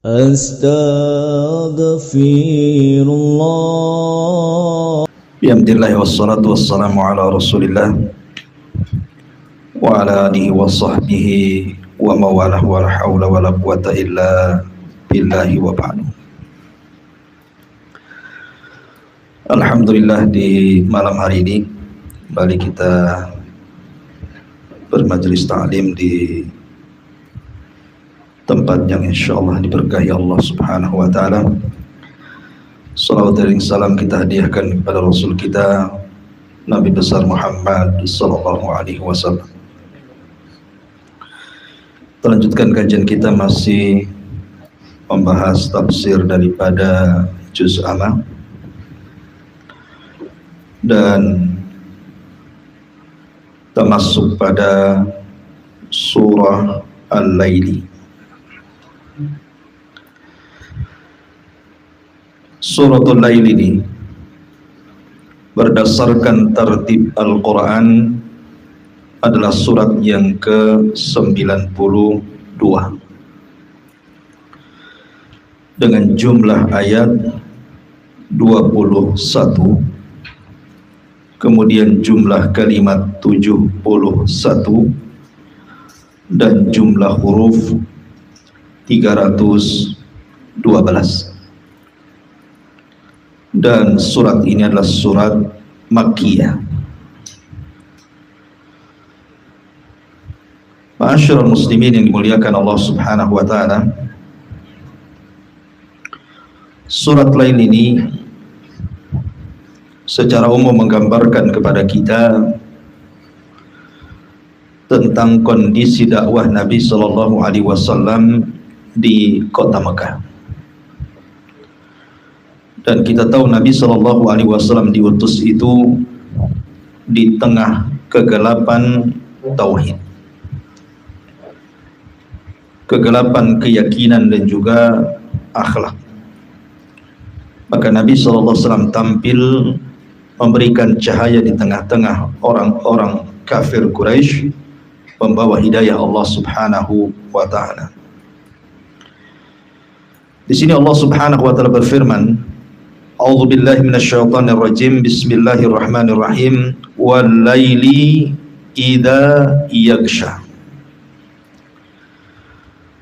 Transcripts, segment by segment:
Astaghfirullah. Bismillah wassalatu wassalamu ala rasulillah wa ala alihi wa sahbihi wa mawalah wa la hawla wa la quwata illa billahi wa ba'du. Alhamdulillah, di malam hari ini kembali kita bermajelis ta'lim di tempat yang insyaallah diberkahi Allah subhanahu wa ta'ala. Salawat dan salam kita hadiahkan kepada Rasul kita Nabi besar Muhammad sallallahu alaihi wasallam. Kita lanjutkan kajian kita, masih membahas tafsir daripada juz amma dan termasuk pada surah Al-Laili. Suratul Lail ini berdasarkan tertib Al-Quran adalah surat yang ke-92 dengan jumlah ayat 21, kemudian jumlah kalimat 71 dan jumlah huruf 312. Dan surat ini adalah surat Makkiyah. Ma'asyiral muslimin yang dimuliakan Allah subhanahu wa ta'ala, surat Lail ini secara umum menggambarkan kepada kita tentang kondisi dakwah Nabi sallallahu alaihi wasallam di kota Mekah. Dan kita tahu Nabi sallallahu alaihi wasallam diutus itu di tengah kegelapan tauhid, kegelapan keyakinan dan juga akhlak. Maka Nabi sallallahu alaihi wasallam tampil memberikan cahaya di tengah-tengah orang-orang kafir Quraisy, membawa hidayah Allah subhanahu wa ta'ala. Di sini Allah subhanahu wa ta'ala berfirman, A'udzu billahi minasyaitonir rajim. Bismillahirrahmanirrahim. Wal laili idza yaghsha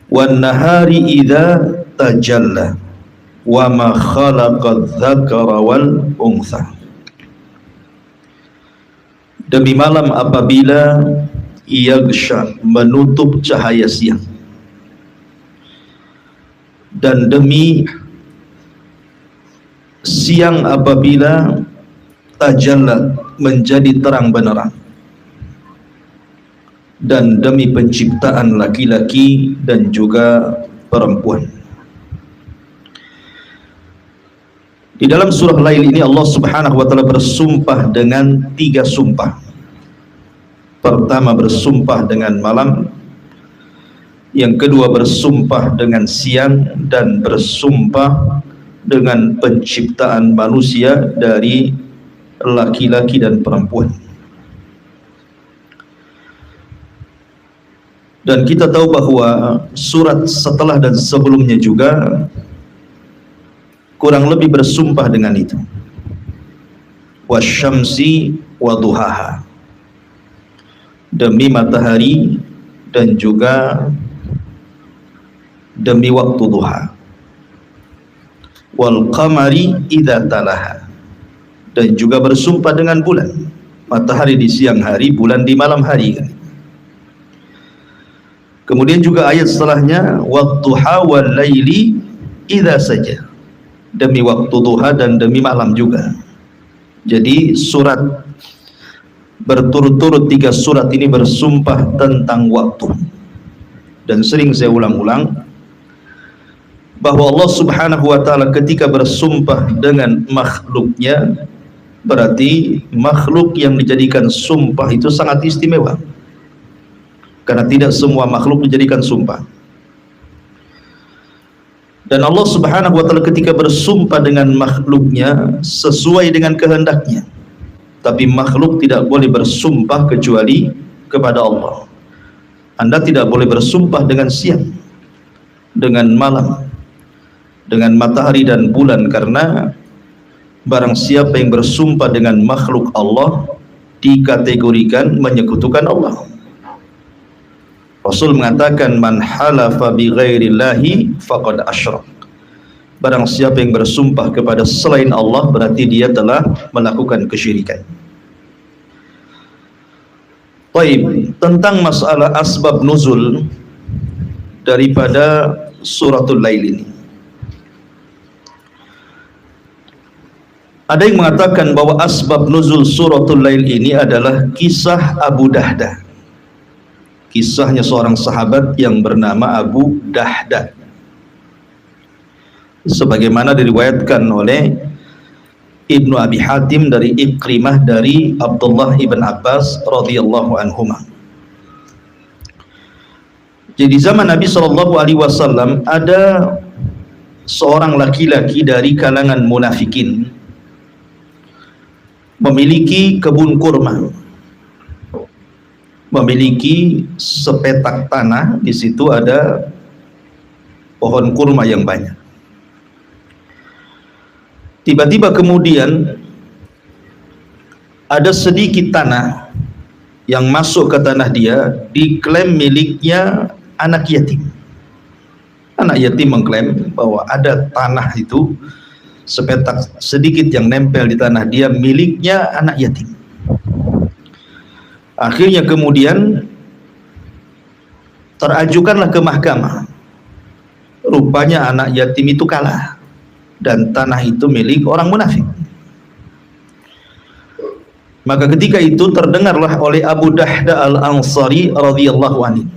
wan nahari idza tajalla wa ma khalaqadz dzakara wal untha. Demi malam apabila yaghsha, menutup cahaya siang, dan demi siang apabila tajalla, menjadi terang benderang, dan demi penciptaan laki-laki dan juga perempuan. Di dalam surah Lail ini Allah subhanahu wa ta'ala bersumpah dengan 3 sumpah. Pertama bersumpah dengan malam, yang kedua bersumpah dengan siang, dan bersumpah dengan penciptaan manusia dari laki-laki dan perempuan. Dan kita tahu bahwa surat setelah dan sebelumnya juga kurang lebih bersumpah dengan itu. Wasyamsi wa duhaha, demi matahari dan juga demi waktu duha. Wal qamari idza talaha, dan juga bersumpah dengan bulan, matahari di siang hari, bulan di malam hari. Kemudian juga ayat setelahnya wadduha wal laili idza saja, demi waktu duha dan demi malam juga. Jadi surat berturut-turut 3 surat ini bersumpah tentang waktu. Dan sering saya ulang-ulang bahwa Allah subhanahu wa ta'ala ketika bersumpah dengan makhluknya, berarti makhluk yang dijadikan sumpah itu sangat istimewa, karena tidak semua makhluk dijadikan sumpah. Dan Allah subhanahu wa ta'ala ketika bersumpah dengan makhluknya sesuai dengan kehendaknya. Tapi makhluk tidak boleh bersumpah kecuali kepada Allah. Anda tidak boleh bersumpah dengan siang, dengan malam, dengan matahari dan bulan, karena barang siapa yang bersumpah dengan makhluk Allah dikategorikan menyekutukan Allah. Rasul mengatakan, man halafa bi ghairillahi faqad asyrak. Barang siapa yang bersumpah kepada selain Allah berarti dia telah melakukan kesyirikan. Baik, tentang masalah asbab nuzul daripada suratul Lail ini, ada yang mengatakan bahwa asbab nuzul suratul Lail ini adalah kisah Abu Dahdah. Kisahnya seorang sahabat yang bernama Abu Dahdah, sebagaimana diriwayatkan oleh Ibnu Abi Hatim dari Ikrimah dari Abdullah ibn Abbas radhiyallahu anhuma. Jadi zaman Nabi SAW ada seorang laki-laki dari kalangan munafikin memiliki kebun kurma, memiliki sepetak tanah, di situ ada pohon kurma yang banyak. Tiba-tiba kemudian ada sedikit tanah yang masuk ke tanah dia, diklaim miliknya anak yatim. Anak yatim mengklaim bahwa ada tanah itu sepetak sedikit yang nempel di tanah dia miliknya anak yatim. Akhirnya kemudian terajukanlah ke mahkamah. Rupanya anak yatim itu kalah dan tanah itu milik orang munafik. Maka ketika itu terdengarlah oleh Abu Dahdah al-Ansari radhiyallahu anhu.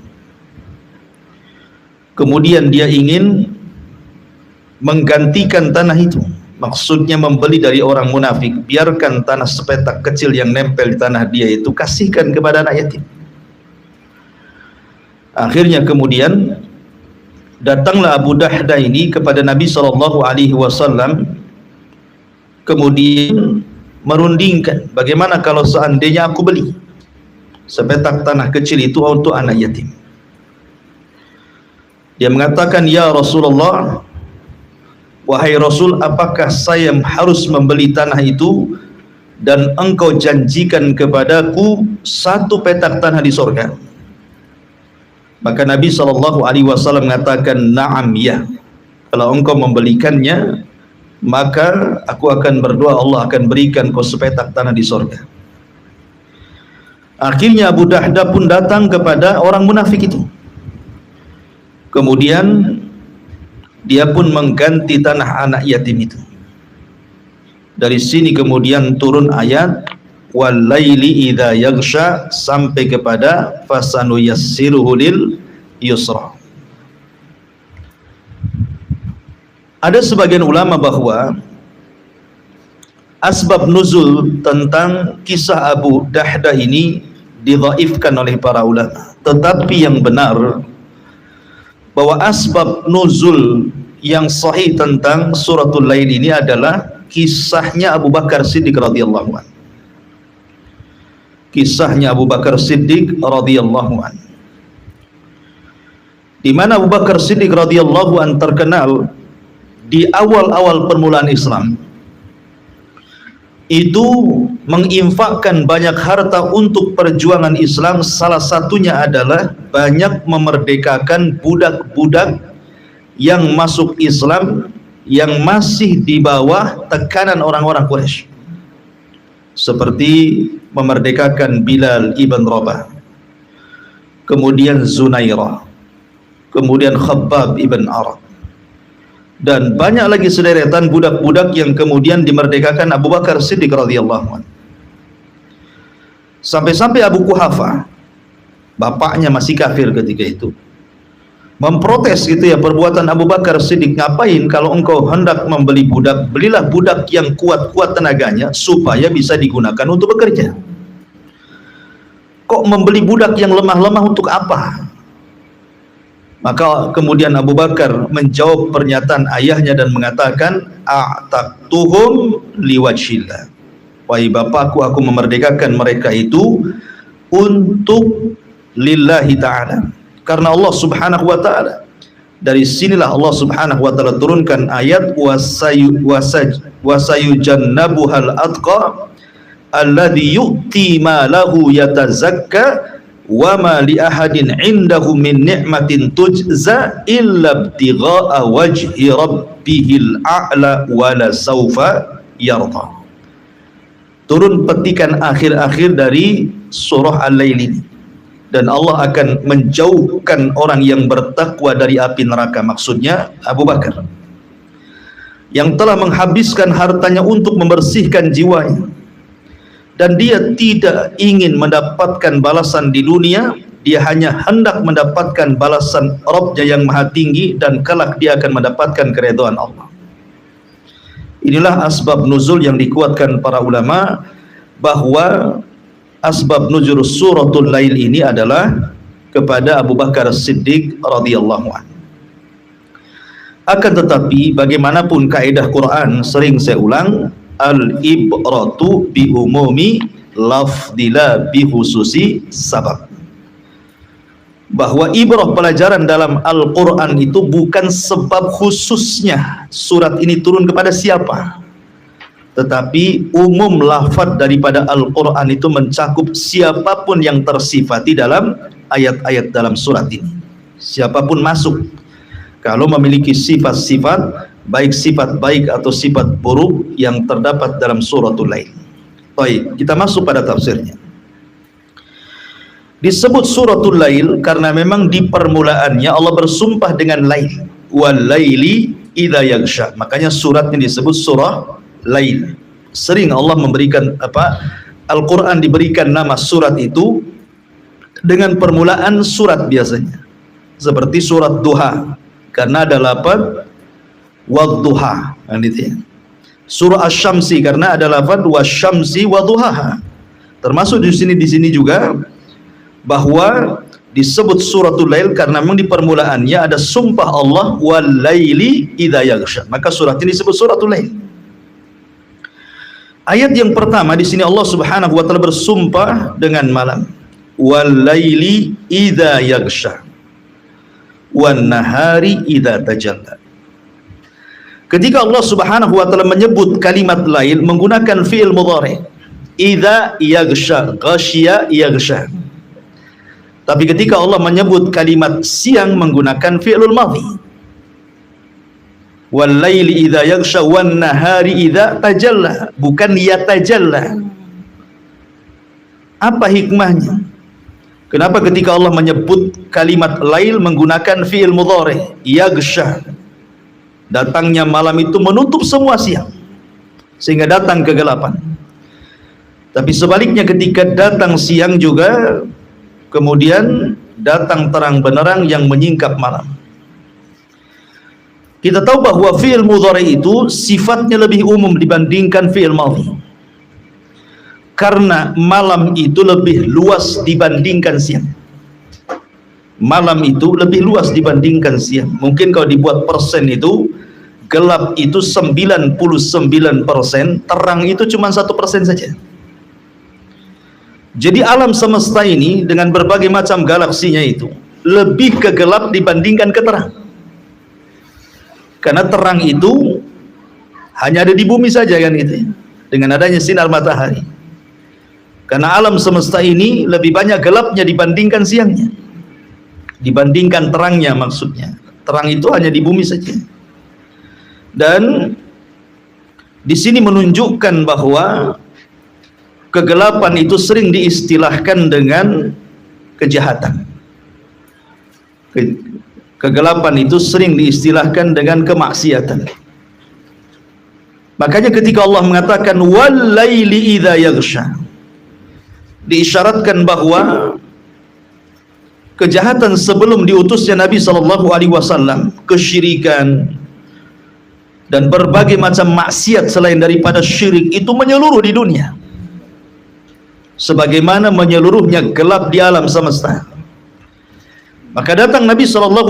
Kemudian dia ingin menggantikan tanah itu. Maksudnya membeli dari orang munafik, biarkan tanah sepetak kecil yang nempel di tanah dia itu kasihkan kepada anak yatim. Akhirnya kemudian datanglah Abu Dahdah ini kepada Nabi SAW, kemudian merundingkan, bagaimana kalau seandainya aku beli sepetak tanah kecil itu untuk anak yatim. Dia mengatakan, ya Rasulullah, wahai Rasul, apakah saya harus membeli tanah itu dan engkau janjikan kepadaku satu petak tanah di surga? Maka Nabi SAW mengatakan, na'am, ya. Kalau engkau membelikannya, maka aku akan berdoa Allah akan berikan kau sepetak tanah di surga. Akhirnya Abu Dahdah pun datang kepada orang munafik itu. Kemudian dia pun mengganti tanah anak yatim itu. Dari sini kemudian turun ayat wal laili idza yaghsha sampai kepada fasanu yassiruhu lil yusra. Ada sebagian ulama bahwa asbab nuzul tentang kisah Abu Dahdah ini didhaifkan oleh para ulama. Tetapi yang benar bahwa asbab nuzul yang sahih tentang suratul Lail ini adalah kisahnya Abu Bakar Siddiq radhiyallahu anhu. Kisahnya Abu Bakar Siddiq radhiyallahu anhu, di mana Abu Bakar Siddiq radhiyallahu anhu terkenal di awal-awal permulaan Islam itu menginfakkan banyak harta untuk perjuangan Islam. Salah satunya adalah banyak memerdekakan budak-budak yang masuk Islam yang masih di bawah tekanan orang-orang Quraisy, seperti memerdekakan Bilal ibn Rabah, kemudian Zunairah, kemudian Khabbab ibn Arad, dan banyak lagi sederetan budak-budak yang kemudian dimerdekakan Abu Bakar Siddiq radhiyallahu anhu. Sampai-sampai Abu Quhafah, bapaknya masih kafir ketika itu, memprotes gitu ya perbuatan Abu Bakar Siddiq. Ngapain kalau engkau hendak membeli budak, belilah budak yang kuat-kuat tenaganya supaya bisa digunakan untuk bekerja. Kok membeli budak yang lemah-lemah untuk apa? Maka kemudian Abu Bakar menjawab pernyataan ayahnya dan mengatakan, a'taqtuhum liwajhillah. Wahai bapakku, aku memerdekakan mereka itu untuk lillahi ta'ala, karena Allah subhanahu wa ta'ala. Dari sinilah Allah Subhanahu wa taala turunkan ayat wasayujannabuhal atqa alladhi yu'ti ma lahu yatazakka wa ma li ahadin 'indahu min ni'matin tujza illa ibtigha'a wajhi rabbihil a'la wa la sawfa yarda. Turun petikan akhir-akhir dari surah Al-Lail ini. Dan Allah akan menjauhkan orang yang bertakwa dari api neraka, maksudnya Abu Bakar yang telah menghabiskan hartanya untuk membersihkan jiwanya, dan dia tidak ingin mendapatkan balasan di dunia, dia hanya hendak mendapatkan balasan Rabb-Nya yang maha tinggi, dan kelak dia akan mendapatkan keridhaan Allah. Inilah asbab nuzul yang dikuatkan para ulama, bahwa asbab nuzul suratul Lail ini adalah kepada Abu Bakar As-Siddiq radhiyallahu anhu. Akan tetapi bagaimanapun kaidah Quran, sering saya ulang, al-ibratu bi umumi lafdila bi khususi sabab. Bahwa ibrah, pelajaran dalam Al-Quran itu bukan sebab khususnya surat ini turun kepada siapa, tetapi umum lafaz daripada Al-Quran itu mencakup siapapun yang tersifati dalam ayat-ayat dalam surat ini. Siapapun masuk, kalau memiliki sifat-sifat, baik sifat baik atau sifat buruk yang terdapat dalam suratul Lail. Baik, kita masuk pada tafsirnya. Disebut suratul Lail karena memang di permulaannya Allah bersumpah dengan lail, wal laili idza yaghsha. Makanya suratnya disebut surah Lail. Sering Allah memberikan Al-Quran diberikan nama surat itu dengan permulaan surat biasanya, seperti surat Duha karena ada lafaz wadduha, kan itu ya. Surah Asy-Syamsi karena ada lafaz wasyamsi wadduhaha. Termasuk di sini juga bahwa disebut suratul Lail karena memang di permulaannya ada sumpah Allah wal laili idza yaghsha. Maka surat ini disebut suratul Lail. Ayat yang pertama di sini Allah Subhanahu wa taala bersumpah dengan malam. Wal laili idza yaghsha wan nahari idza tajalla. Ketika Allah Subhanahu wa taala menyebut kalimat lail menggunakan fi'il mudhari, idza yaghsha, ghasyiya yaghsha. Tapi ketika Allah menyebut kalimat siang menggunakan fi'lul madhi, wal laili idza yaghsha wan nahari idza tajalla, bukan yatajalla. Apa hikmahnya? Kenapa ketika Allah menyebut kalimat lail menggunakan fi'il mudhari yaghsha, datangnya malam itu menutup semua siang sehingga datang kegelapan. Tapi sebaliknya ketika datang siang juga kemudian datang terang benderang yang menyingkap malam. Kita tahu bahwa fi'il mudhari itu sifatnya lebih umum dibandingkan fi'il madhi, karena malam itu lebih luas dibandingkan siang. Malam itu lebih luas dibandingkan siang. Mungkin kalau dibuat persen itu, gelap itu 99%, terang itu cuma 1% saja. Jadi alam semesta ini dengan berbagai macam galaksinya itu lebih ke gelap dibandingkan ke terang. Karena terang itu hanya ada di bumi saja kan itu, dengan adanya sinar matahari. Karena alam semesta ini lebih banyak gelapnya dibandingkan siangnya, dibandingkan terangnya maksudnya. Terang itu hanya di bumi saja. Dan di sini menunjukkan bahwa kegelapan itu sering diistilahkan dengan kejahatan. Kegelapan itu sering diistilahkan dengan kemaksiatan. Makanya ketika Allah mengatakan wal laili idza yaghsha, diisyaratkan bahwa kejahatan sebelum diutusnya Nabi SAW, kesyirikan dan berbagai macam maksiat selain daripada syirik itu menyeluruh di dunia, sebagaimana menyeluruhnya gelap di alam semesta. Maka datang Nabi SAW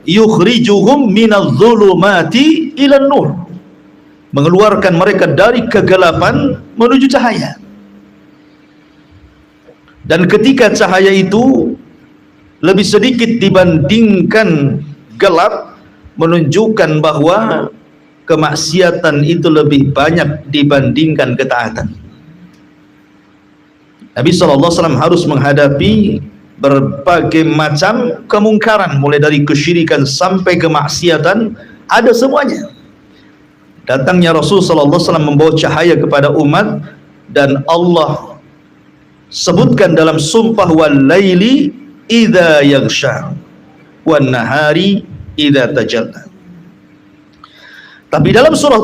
yukhrijuhum minadh-dhulumati ilan nur, mengeluarkan mereka dari kegelapan menuju cahaya. Dan ketika cahaya itu lebih sedikit dibandingkan gelap menunjukkan bahwa kemaksiatan itu lebih banyak dibandingkan ketaatan. Nabi SAW harus menghadapi berbagai macam kemungkaran, mulai dari kesyirikan sampai kemaksiatan, ada semuanya. Datangnya Rasul SAW membawa cahaya kepada umat, dan Allah sebutkan dalam sumpah, wal laili idza yaghsha wan nahari idza tajalla. Tapi dalam surah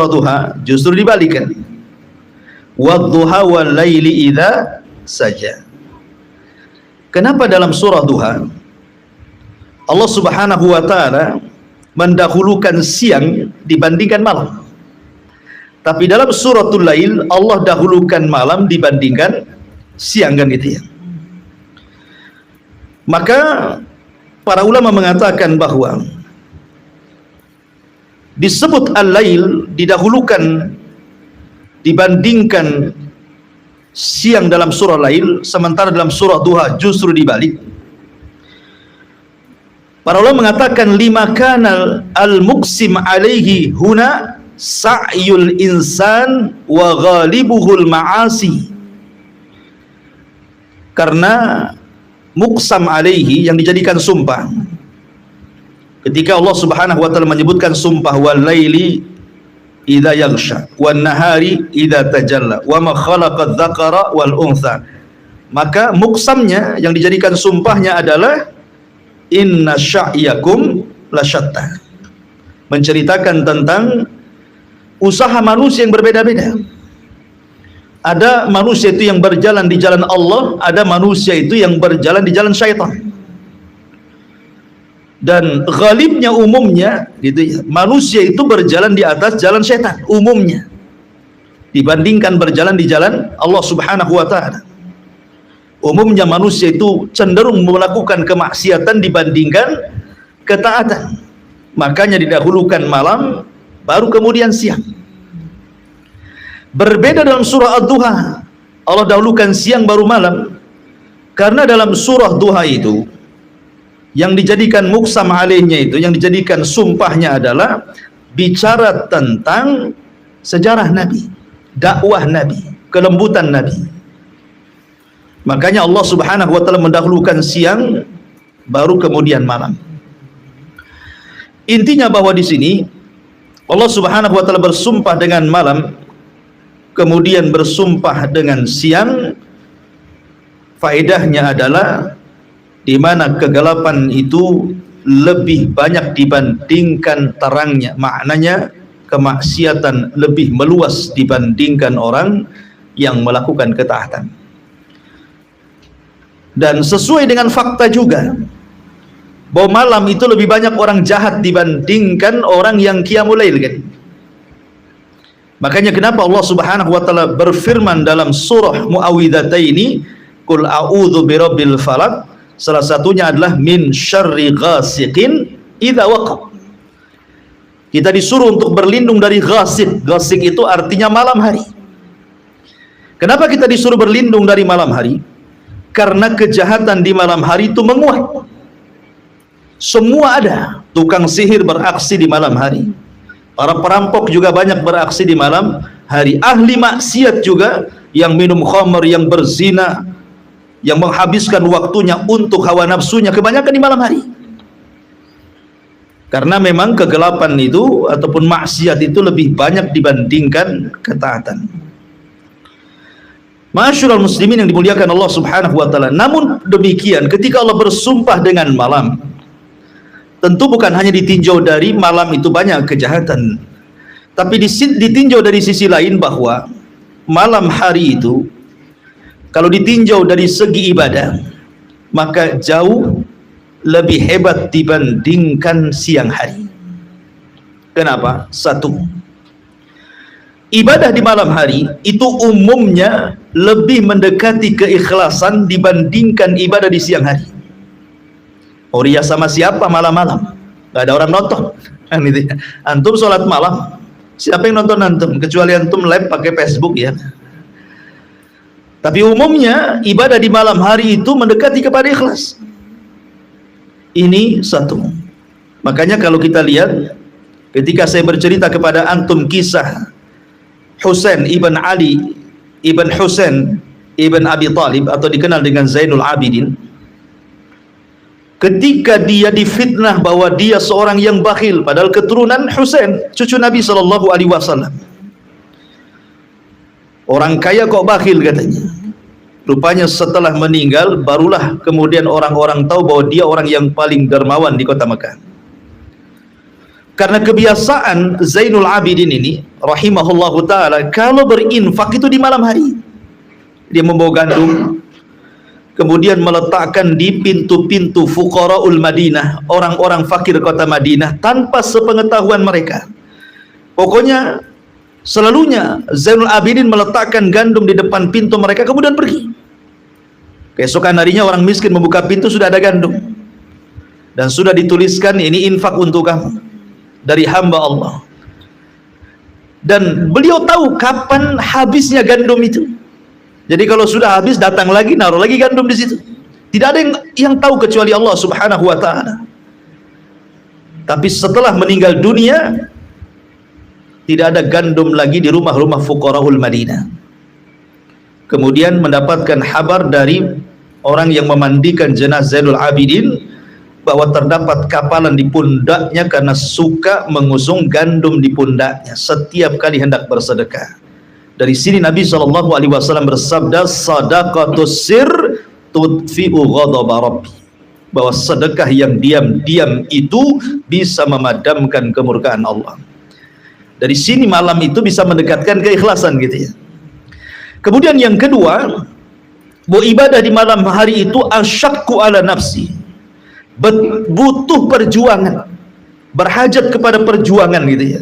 Duha justru dibalikan, wadduha wal laili idza saja. Kenapa dalam surah Duha Allah Subhanahu wa taala mendahulukan siang dibandingkan malam, tapi dalam suratul Lail Allah dahulukan malam dibandingkan siang, kan gitu ya. Maka para ulama mengatakan bahwa disebut al-lail didahulukan dibandingkan siang dalam surah Lail, sementara dalam surah Duha justru dibalik. Para ulama mengatakan lima kana al-muqsim alaihi huna sa'yul insan wa ghalibuhul ma'asi. Karena muqsam alaihi yang dijadikan sumpah, ketika Allah Subhanahu wa taala menyebutkan sumpah wal laili idza yaghsha wan nahari idza tajalla wa ma khalaqadz dzakara wal untha, maka muksamnya yang dijadikan sumpahnya adalah inna sya'yakum lasyatta, menceritakan tentang usaha manusia yang berbeda-beda. Ada manusia itu yang berjalan di jalan Allah, ada manusia itu yang berjalan di jalan syaitan. Dan ghalibnya umumnya gitu ya, manusia itu berjalan di atas jalan syaitan umumnya dibandingkan berjalan di jalan Allah Subhanahu wa taala. Umumnya manusia itu cenderung melakukan kemaksiatan dibandingkan ketaatan. Makanya didahulukan malam baru kemudian siang. Berbeda dalam surah Ad-Duha, Allah dahulukan siang baru malam, karena dalam surah Duha itu yang dijadikan muqsam alaihnya itu, yang dijadikan sumpahnya adalah bicara tentang sejarah Nabi, dakwah Nabi, kelembutan Nabi. Makanya Allah Subhanahu wa taala mendahulukan siang baru kemudian malam. Intinya bahwa di sini Allah Subhanahu wa taala bersumpah dengan malam, kemudian bersumpah dengan siang. Faedahnya adalah di mana kegelapan itu lebih banyak dibandingkan terangnya. Maknanya kemaksiatan lebih meluas dibandingkan orang yang melakukan ketaatan. Dan sesuai dengan fakta juga bahwa malam itu lebih banyak orang jahat dibandingkan orang yang qiyamul lail, kan? Makanya kenapa Allah Subhanahu wa taala berfirman dalam surah Muawwidhataini, qul a'udzu birabbil falaq, salah satunya adalah min syarri ghasiqin idza waqab. Kita disuruh untuk berlindung dari ghasiq. Ghasiq itu artinya malam hari. Kenapa kita disuruh berlindung dari malam hari? Karena kejahatan di malam hari itu menguat. Semua ada. Tukang sihir beraksi di malam hari, para perampok juga banyak beraksi di malam hari, ahli maksiat juga yang minum khamr, yang berzina, yang menghabiskan waktunya untuk hawa nafsunya, kebanyakan di malam hari. Karena memang kegelapan itu ataupun maksiat itu lebih banyak dibandingkan ketaatan. Ma'asyiral muslimin yang dimuliakan Allah Subhanahu wa taala. Namun demikian, ketika Allah bersumpah dengan malam, tentu bukan hanya ditinjau dari malam itu banyak kejahatan, tapi ditinjau dari sisi lain bahwa malam hari itu kalau ditinjau dari segi ibadah maka jauh lebih hebat dibandingkan siang hari. Kenapa? Satu, ibadah di malam hari itu umumnya lebih mendekati keikhlasan dibandingkan ibadah di siang hari. Oh, ria sama siapa malam-malam? Gak ada orang nonton. Antum sholat malam, siapa yang nonton antum? Kecuali antum live pakai Facebook ya. Tapi umumnya ibadah di malam hari itu mendekati kepada ikhlas. Ini satu. Makanya kalau kita lihat ketika saya bercerita kepada antum kisah Husain ibn Ali ibn Husain ibn Abi Talib atau dikenal dengan Zainul Abidin, ketika dia difitnah bahwa dia seorang yang bakhil, padahal keturunan Husain cucu Nabi SAW. Orang kaya kok bakhil katanya. Rupanya setelah meninggal barulah kemudian orang-orang tahu bahwa dia orang yang paling dermawan di kota Mekah. Karena kebiasaan Zainul Abidin ini rahimahullahu ta'ala, kalau berinfak itu di malam hari. Dia membawa gandum, kemudian meletakkan di pintu-pintu fuqara'ul Madinah, orang-orang fakir kota Madinah, tanpa sepengetahuan mereka. Pokoknya selalunya Zainul Abidin meletakkan gandum di depan pintu mereka, kemudian pergi. Keesokan harinya orang miskin membuka pintu, sudah ada gandum dan sudah dituliskan, ini infak untuk kamu dari hamba Allah. Dan beliau tahu kapan habisnya gandum itu. Jadi kalau sudah habis, datang lagi, naruh lagi gandum di situ. Tidak ada yang tahu kecuali Allah Subhanahu wa ta'ala. Tapi setelah meninggal dunia, tidak ada gandum lagi di rumah-rumah fuqara'ul Madinah. Kemudian mendapatkan kabar dari orang yang memandikan jenazah Zainul Abidin bahwa terdapat kapalan di pundaknya karena suka mengusung gandum di pundaknya setiap kali hendak bersedekah. Dari sini Nabi SAW bersabda, sadaqatus sir tudfi'u ghadaba rabbi, bahwa sedekah yang diam-diam itu bisa memadamkan kemurkaan Allah. Dari sini malam itu bisa mendekatkan keikhlasan gitu ya. Kemudian yang kedua, bahwa ibadah di malam hari itu asyakku ala nafsi, butuh perjuangan, berhajat kepada perjuangan gitu ya.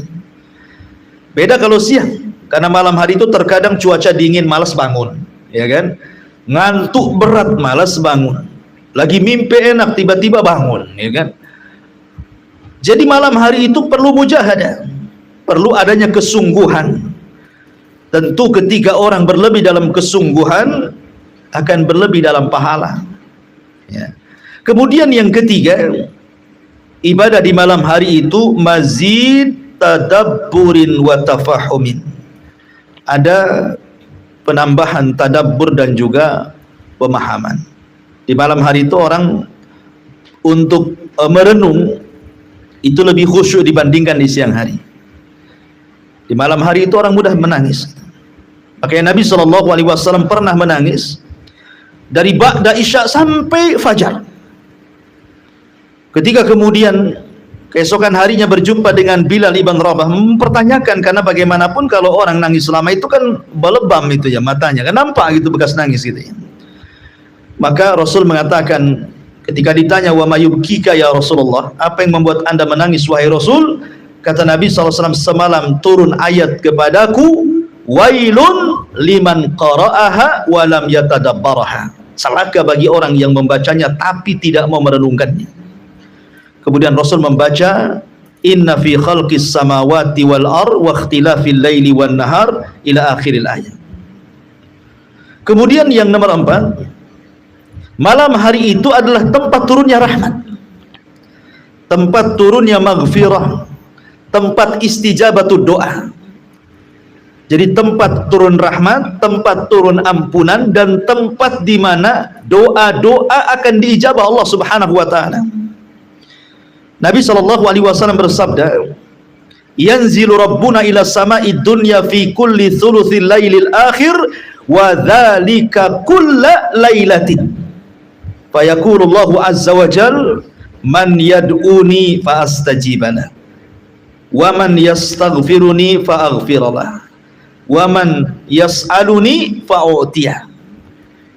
Beda kalau siang, karena malam hari itu terkadang cuaca dingin, malas bangun, ya kan? Ngantuk berat, malas bangun. Lagi mimpi enak, tiba-tiba bangun, ya kan? Jadi malam hari itu perlu mujahadah, perlu adanya kesungguhan. Tentu ketika orang berlebih dalam kesungguhan, akan berlebih dalam pahala ya. Kemudian yang ketiga, ibadah di malam hari itu mazid tadabburin wa tafahumin, ada penambahan tadabbur dan juga pemahaman. Di malam hari itu orang untuk merenung itu lebih khusyuk dibandingkan di siang hari. Di malam hari itu orang mudah menangis. Makanya Nabi SAW pernah menangis dari ba'da isya sampai fajar. Ketika kemudian keesokan harinya berjumpa dengan Bilal ibn Rabah, mempertanyakan, karena bagaimanapun kalau orang nangis selama itu kan belebam itu ya matanya, kan nampak gitu bekas nangis gitu ya. Maka Rasul mengatakan ketika ditanya, wa mayubkika ya Rasulullah, apa yang membuat anda menangis wahai Rasul? Kata Nabi SAW, semalam turun ayat kepadaku, wailun liman qara'aha wa lam yatadabbaraha, celaka bagi orang yang membacanya tapi tidak mau merenungkannya. Kemudian Rasul membaca, inna fi khalqis samawati wal ar wa ikhtilafil laili wan nahar ila akhiril ayat. Kemudian yang nomor 4, malam hari itu adalah tempat turunnya rahmat, tempat turunnya maghfirah, tempat istijabatul doa. Jadi tempat turun rahmat, tempat turun ampunan, dan tempat di mana doa-doa akan diijabah Allah Subhanahu wa taala. Nabi SAW bersabda, yanzilu rabbuna ila sama'id dunya fi kulli thuluthil lailil akhir wa dzalika kulla lailatin. Fayaqulu Allahu azza wa jalla, man yad'uni fa astajibana wa man yastaghfiruni fa aghfiralah wa man yas'aluni fa'utiyah.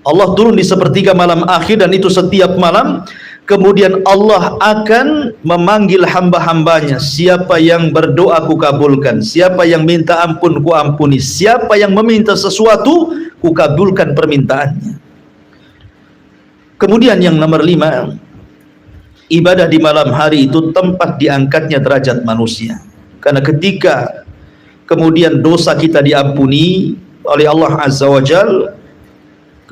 Allah turun di sepertiga malam akhir, dan itu setiap malam. Kemudian Allah akan memanggil hamba-hambanya, siapa yang berdoa ku kabulkan, siapa yang minta ampun ku ampuni, siapa yang meminta sesuatu ku kabulkan permintaannya. Kemudian yang nomor 5, ibadah di malam hari itu tempat diangkatnya derajat manusia. Karena ketika kemudian dosa kita diampuni oleh Allah Azza wa Jal,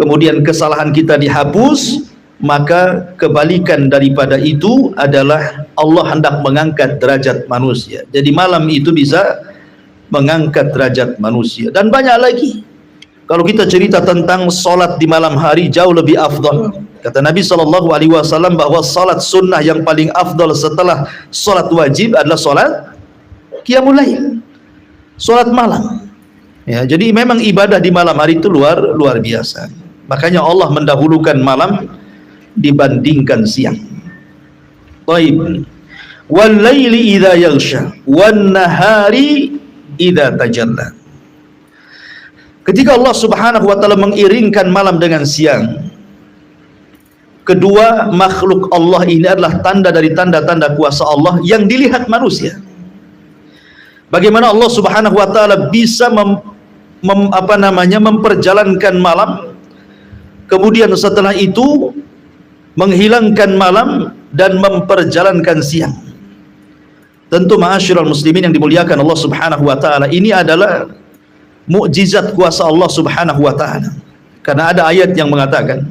kemudian kesalahan kita dihapus, maka kebalikan daripada itu adalah Allah hendak mengangkat derajat manusia. Jadi malam itu bisa mengangkat derajat manusia. Dan banyak lagi. Kalau kita cerita tentang solat di malam hari, jauh lebih afdal. Kata Nabi SAW bahwa solat sunnah yang paling afdal setelah solat wajib adalah solat qiyamul lail, solat malam. Ya, jadi memang ibadah di malam hari itu luar biasa. Makanya Allah mendahulukan malam dibandingkan siang. Baik. Wal laili idza yaghsha wan nahari idza tajalla. Ketika Allah Subhanahu wa taala mengiringkan malam dengan siang, kedua makhluk Allah ini adalah tanda dari tanda-tanda kuasa Allah yang dilihat manusia. Bagaimana Allah Subhanahu wa taala bisa memperjalankan malam, kemudian setelah itu menghilangkan malam dan memperjalankan siang. Tentu ma'asyiral muslimin yang dimuliakan Allah Subhanahu wa taala, ini adalah mukjizat kuasa Allah Subhanahu wa taala. Karena ada ayat yang mengatakan,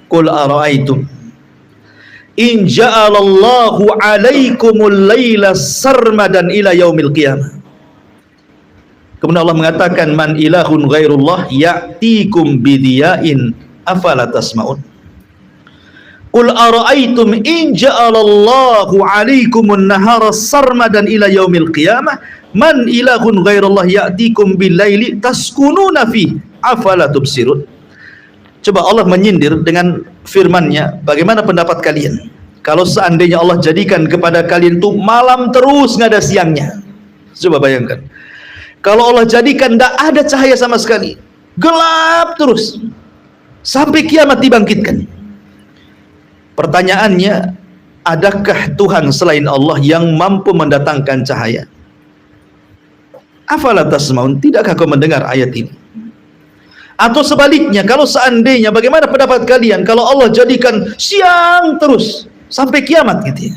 "Qul ara'aitum in ja'alallahu 'alaikumul laila sarmadan ila yaumil qiyamah." Kemudian Allah mengatakan, "Man ilahun ghairullah ya'tikum bidiya'in afala tasma'un." Qul ara'aitum in ja'alallahu 'alaikumun nahara sarmadan ila yaumil qiyamah man ilahun ghairullah ya'tikum billaili taskununa fi afala tubsirun. Coba Allah menyindir dengan firman-Nya, bagaimana pendapat kalian kalau seandainya Allah jadikan kepada kalian itu malam terus nggak ada siangnya? Coba bayangkan. Kalau Allah jadikan tidak ada cahaya sama sekali, gelap terus sampai kiamat dibangkitkan. Pertanyaannya, adakah Tuhan selain Allah yang mampu mendatangkan cahaya? Afala tasmaun, tidakkah kau mendengar ayat ini? Atau sebaliknya, kalau seandainya, bagaimana pendapat kalian kalau Allah jadikan siang terus sampai kiamat gitu ya?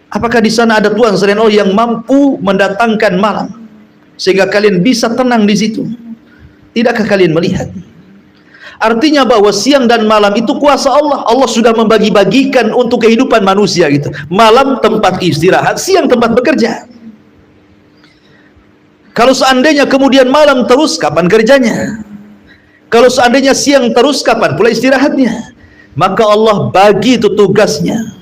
Apakah di sana ada Tuhan selain Allah yang mampu mendatangkan malam sehingga kalian bisa tenang di situ? Tidakkah kalian melihat? Artinya bahwa siang dan malam itu kuasa Allah. Allah sudah membagi-bagikan untuk kehidupan manusia gitu. Malam tempat istirahat, siang tempat bekerja. Kalau seandainya kemudian malam terus, kapan kerjanya? Kalau seandainya siang terus, kapan pula istirahatnya? Maka Allah bagi itu tugasnya.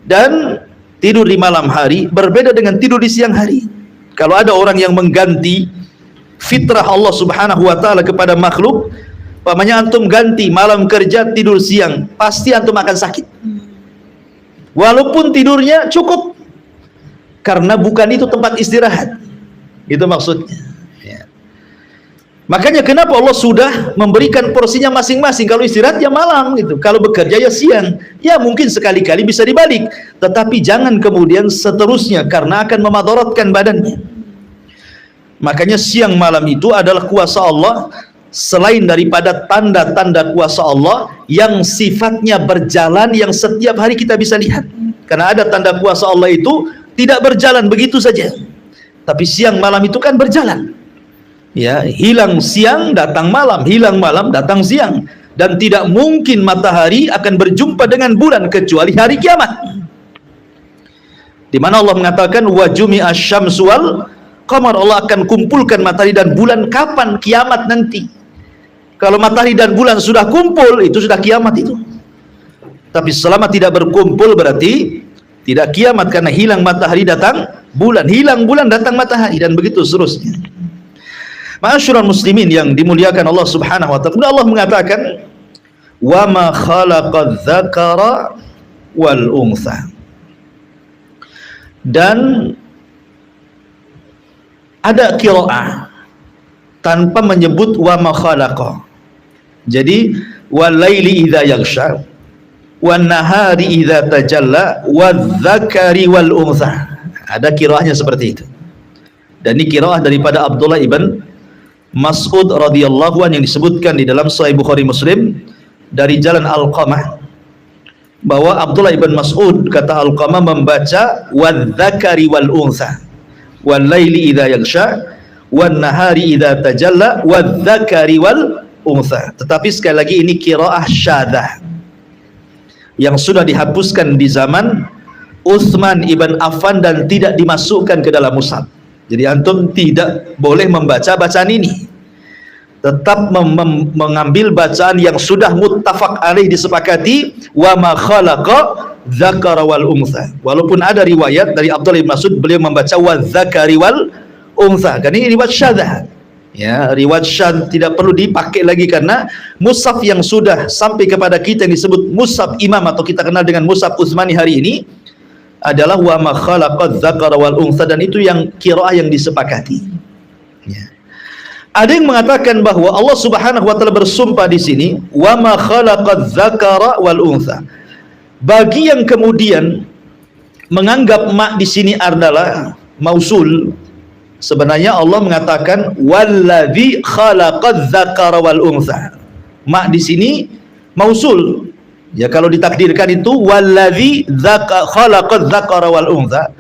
Dan tidur di malam hari berbeda dengan tidur di siang hari. Kalau ada orang yang mengganti fitrah Allah Subhanahu wa taala kepada makhluk, umpamanya antum ganti malam kerja tidur siang, pasti antum akan sakit. Walaupun tidurnya cukup, karena bukan itu tempat istirahat. Itu maksudnya. Ya. Makanya kenapa Allah sudah memberikan porsinya masing-masing. Kalau istirahat ya malam gitu, kalau bekerja ya siang. Ya mungkin sekali-kali bisa dibalik, tetapi jangan kemudian seterusnya karena akan memadaratkan badannya. Makanya siang malam itu adalah kuasa Allah, selain daripada tanda-tanda kuasa Allah yang sifatnya berjalan, yang setiap hari kita bisa lihat. Karena ada tanda kuasa Allah itu tidak berjalan begitu saja, tapi siang malam itu kan berjalan. Ya, hilang siang datang malam, hilang malam datang siang, dan tidak mungkin matahari akan berjumpa dengan bulan kecuali hari kiamat. Di mana Allah mengatakan wa jumi'a syamsu wal qamar, Allah akan kumpulkan matahari dan bulan kapan? Kiamat nanti. Kalau matahari dan bulan sudah kumpul, itu sudah kiamat itu. Tapi selama tidak berkumpul berarti tidak kiamat, karena hilang matahari datang bulan, hilang bulan datang matahari, dan begitu seterusnya. Ma'asyiral muslimin yang dimuliakan Allah Subhanahu wa taala, Allah mengatakan wa ma khalaqadz dzakara wal untha, dan ada qiraah tanpa menyebut wa ma khalaqa. Jadi wal laili idza yaghsha wan nahari idza tajalla wadz dzakari wal untha. Ada qiraahnya seperti itu. Dan ini qiraah daripada Abdullah ibn Mas'ud radhiyallahu anhu yang disebutkan di dalam Sahih Bukhari Muslim dari jalan Alqamah, bahwa Abdullah ibn Mas'ud kata Alqamah membaca wadz dzakari wal untha wal laili idza yaghsha wan nahari idza tajalla wadz dzakari wal untha. Tetapi sekali lagi ini qiraah syadzah. yang sudah dihapuskan di zaman Utsman ibn Affan dan tidak dimasukkan ke dalam mushaf. Jadi antum tidak boleh membaca bacaan ini, tetap mengambil bacaan yang sudah muttafaq alaih, disepakati, wa ma khalaqa dzakara wal untha. Walaupun ada riwayat dari Abdullah bin Mas'ud beliau membaca wa dzakari wal untha, kan ini riwayat syadzah. Ya, riwayat syadz tidak perlu dipakai lagi karena mushaf yang sudah sampai kepada kita yang disebut mushaf imam atau kita kenal dengan mushaf Utsmani hari ini adalah wa ma khalaqa dzakara wal untha, dan itu yang qiraah yang disepakati. Ya. Ada yang mengatakan bahwa Allah Subhanahu wa taala bersumpah di sini wa ma khalaqa dzakara wal untha. Bagi yang kemudian menganggap ma di sini adalah mausul, sebenarnya Allah mengatakan wallazi khalaqadz dzakara wal untha. Ma di sini mausul. Ya, kalau ditakdirkan itu wallazi khalaqadz dzakara wal untha,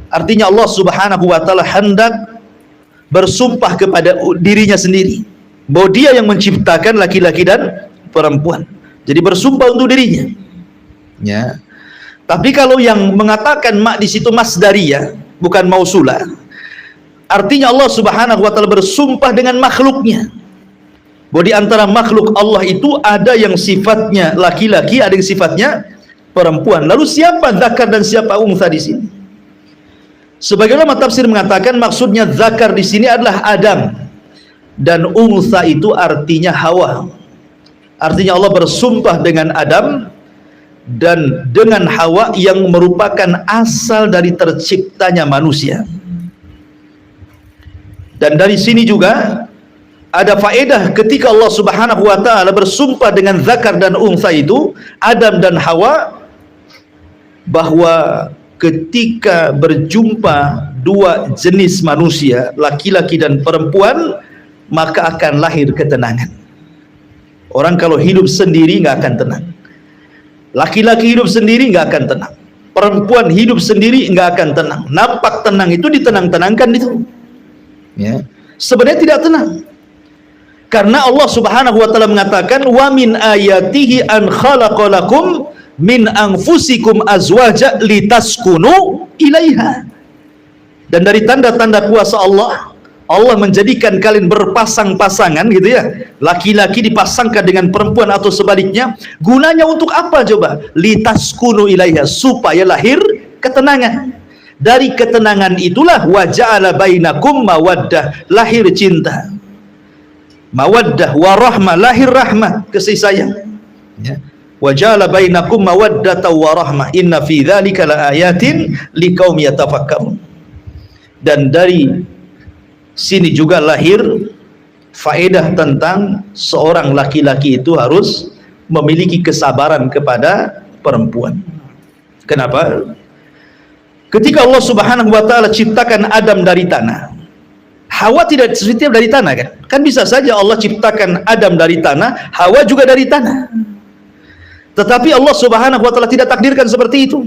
artinya Allah Subhanahu wa taala hendak bersumpah kepada dirinya sendiri bahwa dia yang menciptakan laki-laki dan perempuan. Jadi bersumpah untuk dirinya. Ya. Tapi kalau yang mengatakan ma di situ masdariyah, bukan mausulah, artinya Allah Subhanahu wa taala bersumpah dengan makhluknya. Bahwa di antara makhluk Allah itu ada yang sifatnya laki-laki, ada yang sifatnya perempuan. Lalu siapa zakar dan siapa untha di sini? Sebagian ulama tafsir mengatakan maksudnya zakar di sini adalah Adam dan untha itu artinya Hawa. Artinya Allah bersumpah dengan Adam dan dengan Hawa yang merupakan asal dari terciptanya manusia. Dan dari sini juga ada faedah ketika Allah Subhanahu wa taala bersumpah dengan zakar dan untha itu, Adam dan Hawa, bahwa ketika berjumpa dua jenis manusia, laki-laki dan perempuan, maka akan lahir ketenangan. Orang kalau hidup sendiri nggak akan tenang. Laki-laki hidup sendiri nggak akan tenang. Perempuan hidup sendiri nggak akan tenang. Nampak tenang itu ditenang-tenangkan itu. Ya. Sebenarnya tidak tenang. Karena Allah Subhanahu wa taala mengatakan wa min ayatihi an khalaqalakum min anfusikum azwaja litaskunu ilaiha. Dan dari tanda-tanda kuasa Allah, Allah menjadikan kalian berpasang-pasangan gitu ya. Laki-laki dipasangkan dengan perempuan atau sebaliknya. Gunanya untuk apa coba? Litaskunu ilaiha, supaya lahir ketenangan. Dari ketenangan itulah wa ja'ala bainakum mawaddah, lahir cinta. Mawaddah warahmah, lahir rahmah, kasih sayang. Ya. Wa ja'ala bainakum mawaddatan wa rahmah inna fi dzalika laayatin liqaumin yatafakkarun. Dan dari sini juga lahir faedah tentang seorang laki-laki itu harus memiliki kesabaran kepada perempuan. Kenapa? Ketika Allah Subhanahu wa taala ciptakan Adam dari tanah, Hawa tidak setiap dari tanah kan? Kan bisa saja Allah ciptakan Adam dari tanah, Hawa juga dari tanah. Tetapi Allah Subhanahu wa taala tidak takdirkan seperti itu.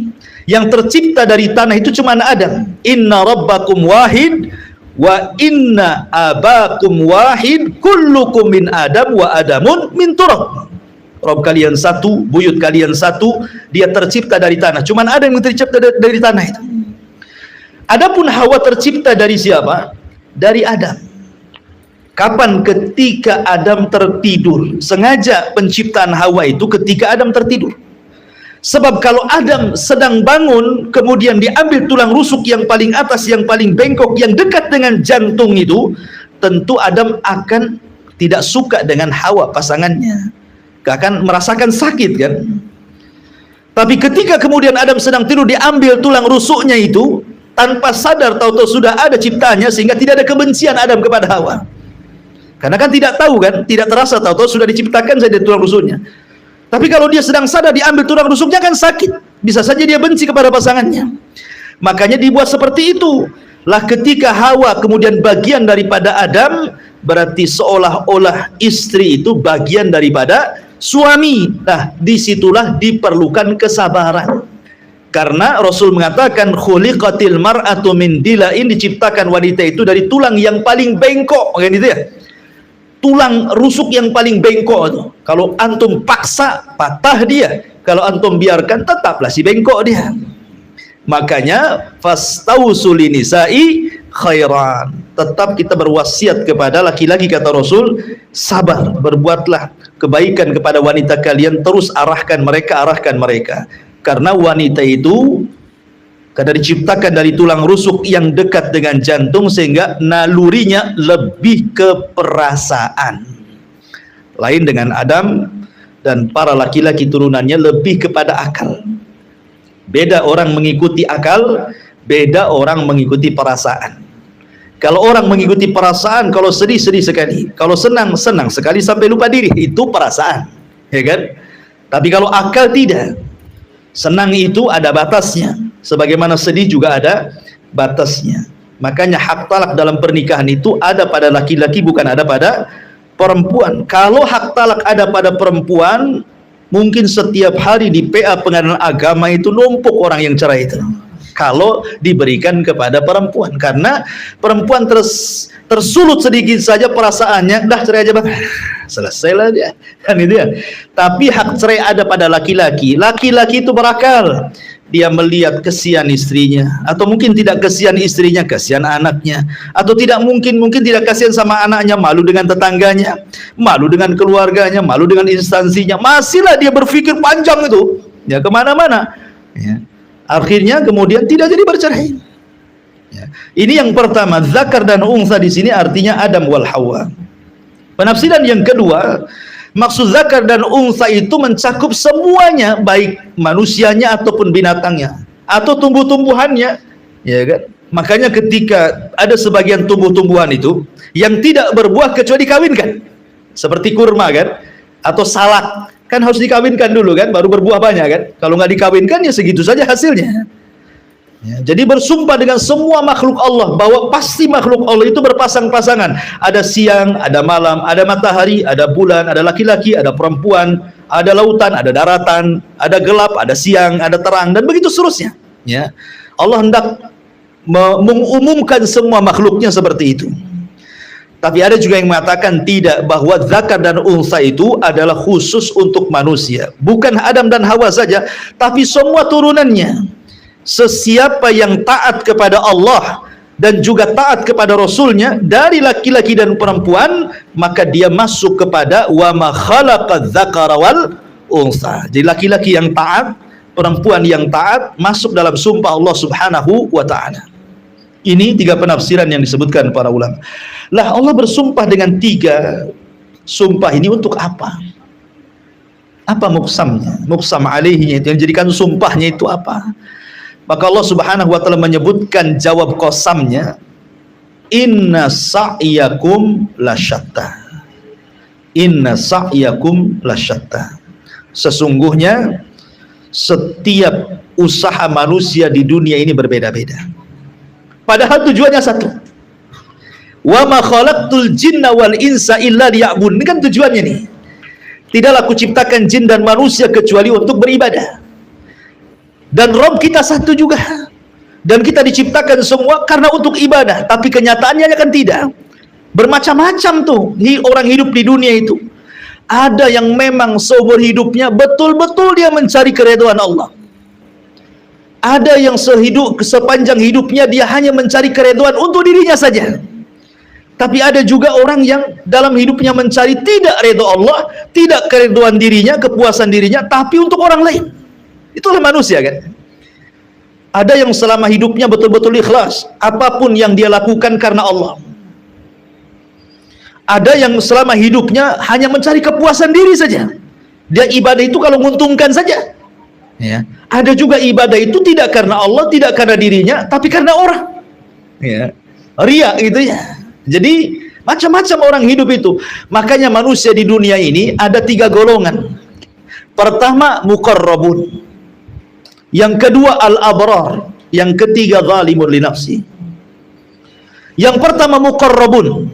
Yang tercipta dari tanah itu cuma Adam. Inna rabbakum wahid wa inna abakum wahid kullukum min Adam wa Adamun min turab. Rabb kalian satu, buyut kalian satu, dia tercipta dari tanah. Cuma Adam yang tercipta dari tanah itu. Adapun Hawa tercipta dari siapa? Dari Adam. Kapan? Ketika Adam tertidur. Sengaja penciptaan Hawa itu ketika Adam tertidur. Sebab kalau Adam sedang bangun, kemudian diambil tulang rusuk yang paling atas, yang paling bengkok, yang dekat dengan jantung itu, tentu Adam akan tidak suka dengan Hawa pasangannya. Akan merasakan sakit kan. Tapi ketika kemudian Adam sedang tidur, diambil tulang rusuknya itu, tanpa sadar tahu-tahu sudah ada ciptaannya, sehingga tidak ada kebencian Adam kepada Hawa. Karena kan tidak tahu kan, tidak terasa, tahu-tahu sudah diciptakan saja tulang rusuknya. Tapi kalau dia sedang sadar diambil tulang rusuknya kan sakit, bisa saja dia benci kepada pasangannya. Makanya dibuat seperti itu. Lah ketika Hawa kemudian bagian daripada Adam, berarti seolah-olah istri itu bagian daripada suami. Nah, disitulah diperlukan kesabaran. Karena Rasul mengatakan khuliqatil mar'atu min dila'in, diciptakan wanita itu dari tulang yang paling bengkok, kan itu ya. Tulang rusuk yang paling bengkok itu. Kalau antum paksa, patah dia. Kalau antum biarkan, tetaplah si bengkok dia. Makanya fastausul nisa'i khairan. Tetap kita berwasiat kepada laki-laki, kata Rasul, sabar, berbuatlah kebaikan kepada wanita kalian, terus arahkan mereka. Karena wanita itu karena diciptakan dari tulang rusuk yang dekat dengan jantung, sehingga nalurinya lebih ke perasaan. Lain dengan Adam dan para laki-laki turunannya lebih kepada akal. Beda orang mengikuti akal, beda orang mengikuti perasaan. Kalau orang mengikuti perasaan, kalau sedih sekali, kalau senang sekali sampai lupa diri, itu perasaan, ya kan? Tapi kalau akal tidak. Senang itu ada batasnya, sebagaimana sedih juga ada batasnya. Makanya hak talak dalam pernikahan itu ada pada laki-laki, bukan ada pada perempuan. Kalau hak talak ada pada perempuan, mungkin setiap hari di PA Pengadilan Agama itu numpuk orang yang cerai itu. Kalau diberikan kepada perempuan, karena perempuan tersulut sedikit saja perasaannya, dah cerai aja bang, selesailah dia, kan itu ya. Tapi hak cerai ada pada laki-laki. Laki-laki itu berakal, dia melihat kesian istrinya, atau mungkin tidak kesian istrinya, kesian anaknya, atau tidak mungkin tidak kesian sama anaknya, malu dengan tetangganya, malu dengan keluarganya, malu dengan instansinya, masihlah dia berpikir panjang itu, ya kemana-mana, ya. Akhirnya kemudian tidak jadi bercerai. Ya. Ini yang pertama, zakar dan unsa di sini artinya Adam wal Hawa. Penafsiran yang kedua, maksud zakar dan unsa itu mencakup semuanya, baik manusianya ataupun binatangnya atau tumbuh-tumbuhannya, ya kan? Makanya ketika ada sebagian tumbuh-tumbuhan itu yang tidak berbuah kecuali dikawinkan, seperti kurma kan, atau salak, kan harus dikawinkan dulu kan, baru berbuah banyak kan. Kalau nggak dikawinkan ya segitu saja hasilnya. Ya, jadi bersumpah dengan semua makhluk Allah bahwa pasti makhluk Allah itu berpasang-pasangan. Ada siang, ada malam, ada matahari, ada bulan, ada laki-laki, ada perempuan, ada lautan, ada daratan, ada gelap, ada siang, ada terang, dan begitu seterusnya. Ya, Allah hendak mengumumkan semua makhluknya seperti itu. Tapi ada juga yang mengatakan tidak, bahwa zakar dan unsa itu adalah khusus untuk manusia, bukan Adam dan Hawa saja, tapi semua turunannya. Sesiapa yang taat kepada Allah dan juga taat kepada Rasulnya dari laki-laki dan perempuan, maka dia masuk kepada wa ma khalaqadz dzakara wal unsa. Jadi laki-laki yang taat, perempuan yang taat, masuk dalam sumpah Allah Subhanahu wa taala. Ini tiga penafsiran yang disebutkan para ulama. Lah, Allah bersumpah dengan tiga sumpah ini untuk apa? Apa muksamnya? Muksam alaihinya itu, yang jadikan sumpahnya itu apa? Maka Allah Subhanahu wa taala menyebutkan jawab qasamnya, inna sa'yakum lasyatta. Inna sa'yakum lasyatta. Sesungguhnya setiap usaha manusia di dunia ini berbeda-beda. Padahal tujuannya satu. Wa ma khalaqtul jinna wal insa illa liya'budun. Ini kan tujuannya nih. Tidaklah aku ciptakan jin dan manusia kecuali untuk beribadah. Dan Rabb kita satu juga. Dan kita diciptakan semua karena untuk ibadah, tapi kenyataannya kan tidak. Bermacam-macam tuh orang hidup di dunia itu. Ada yang memang seumur hidupnya betul-betul dia mencari keridhaan Allah. Ada yang sepanjang hidupnya dia hanya mencari keridhaan untuk dirinya saja. Tapi ada juga orang yang dalam hidupnya mencari tidak ridha Allah, tidak keridhaan dirinya, kepuasan dirinya, tapi untuk orang lain. Itulah manusia kan. Ada yang selama hidupnya betul-betul ikhlas, apapun yang dia lakukan karena Allah. Ada yang selama hidupnya hanya mencari kepuasan diri saja. Dia ibadah itu kalau menguntungkan saja. Ya. Ada juga ibadah itu tidak karena Allah, tidak karena dirinya, tapi karena orang. Ya. Riya gitu ya. Jadi macam-macam orang hidup itu. Makanya manusia di dunia ini ada tiga golongan. Pertama muqarrabun, yang kedua al-abrar, yang ketiga zalimun li nafsi. Yang pertama muqarrabun,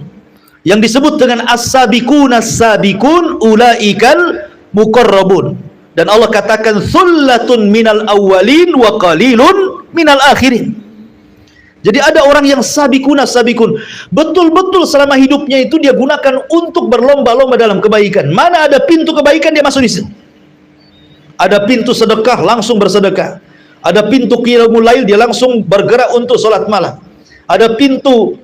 yang disebut dengan as-sabiqun as-sabiqun ulaikal muqarrabun. Dan Allah katakan thullatun minal awwalin wa qalilun minal akhirin. Jadi ada orang yang sabikun, betul-betul selama hidupnya itu dia gunakan untuk berlomba-lomba dalam kebaikan. Mana ada pintu kebaikan dia masuk di situ. Ada pintu sedekah, langsung bersedekah. Ada pintu qiyamul lail, dia langsung bergerak untuk sholat malam. Ada pintu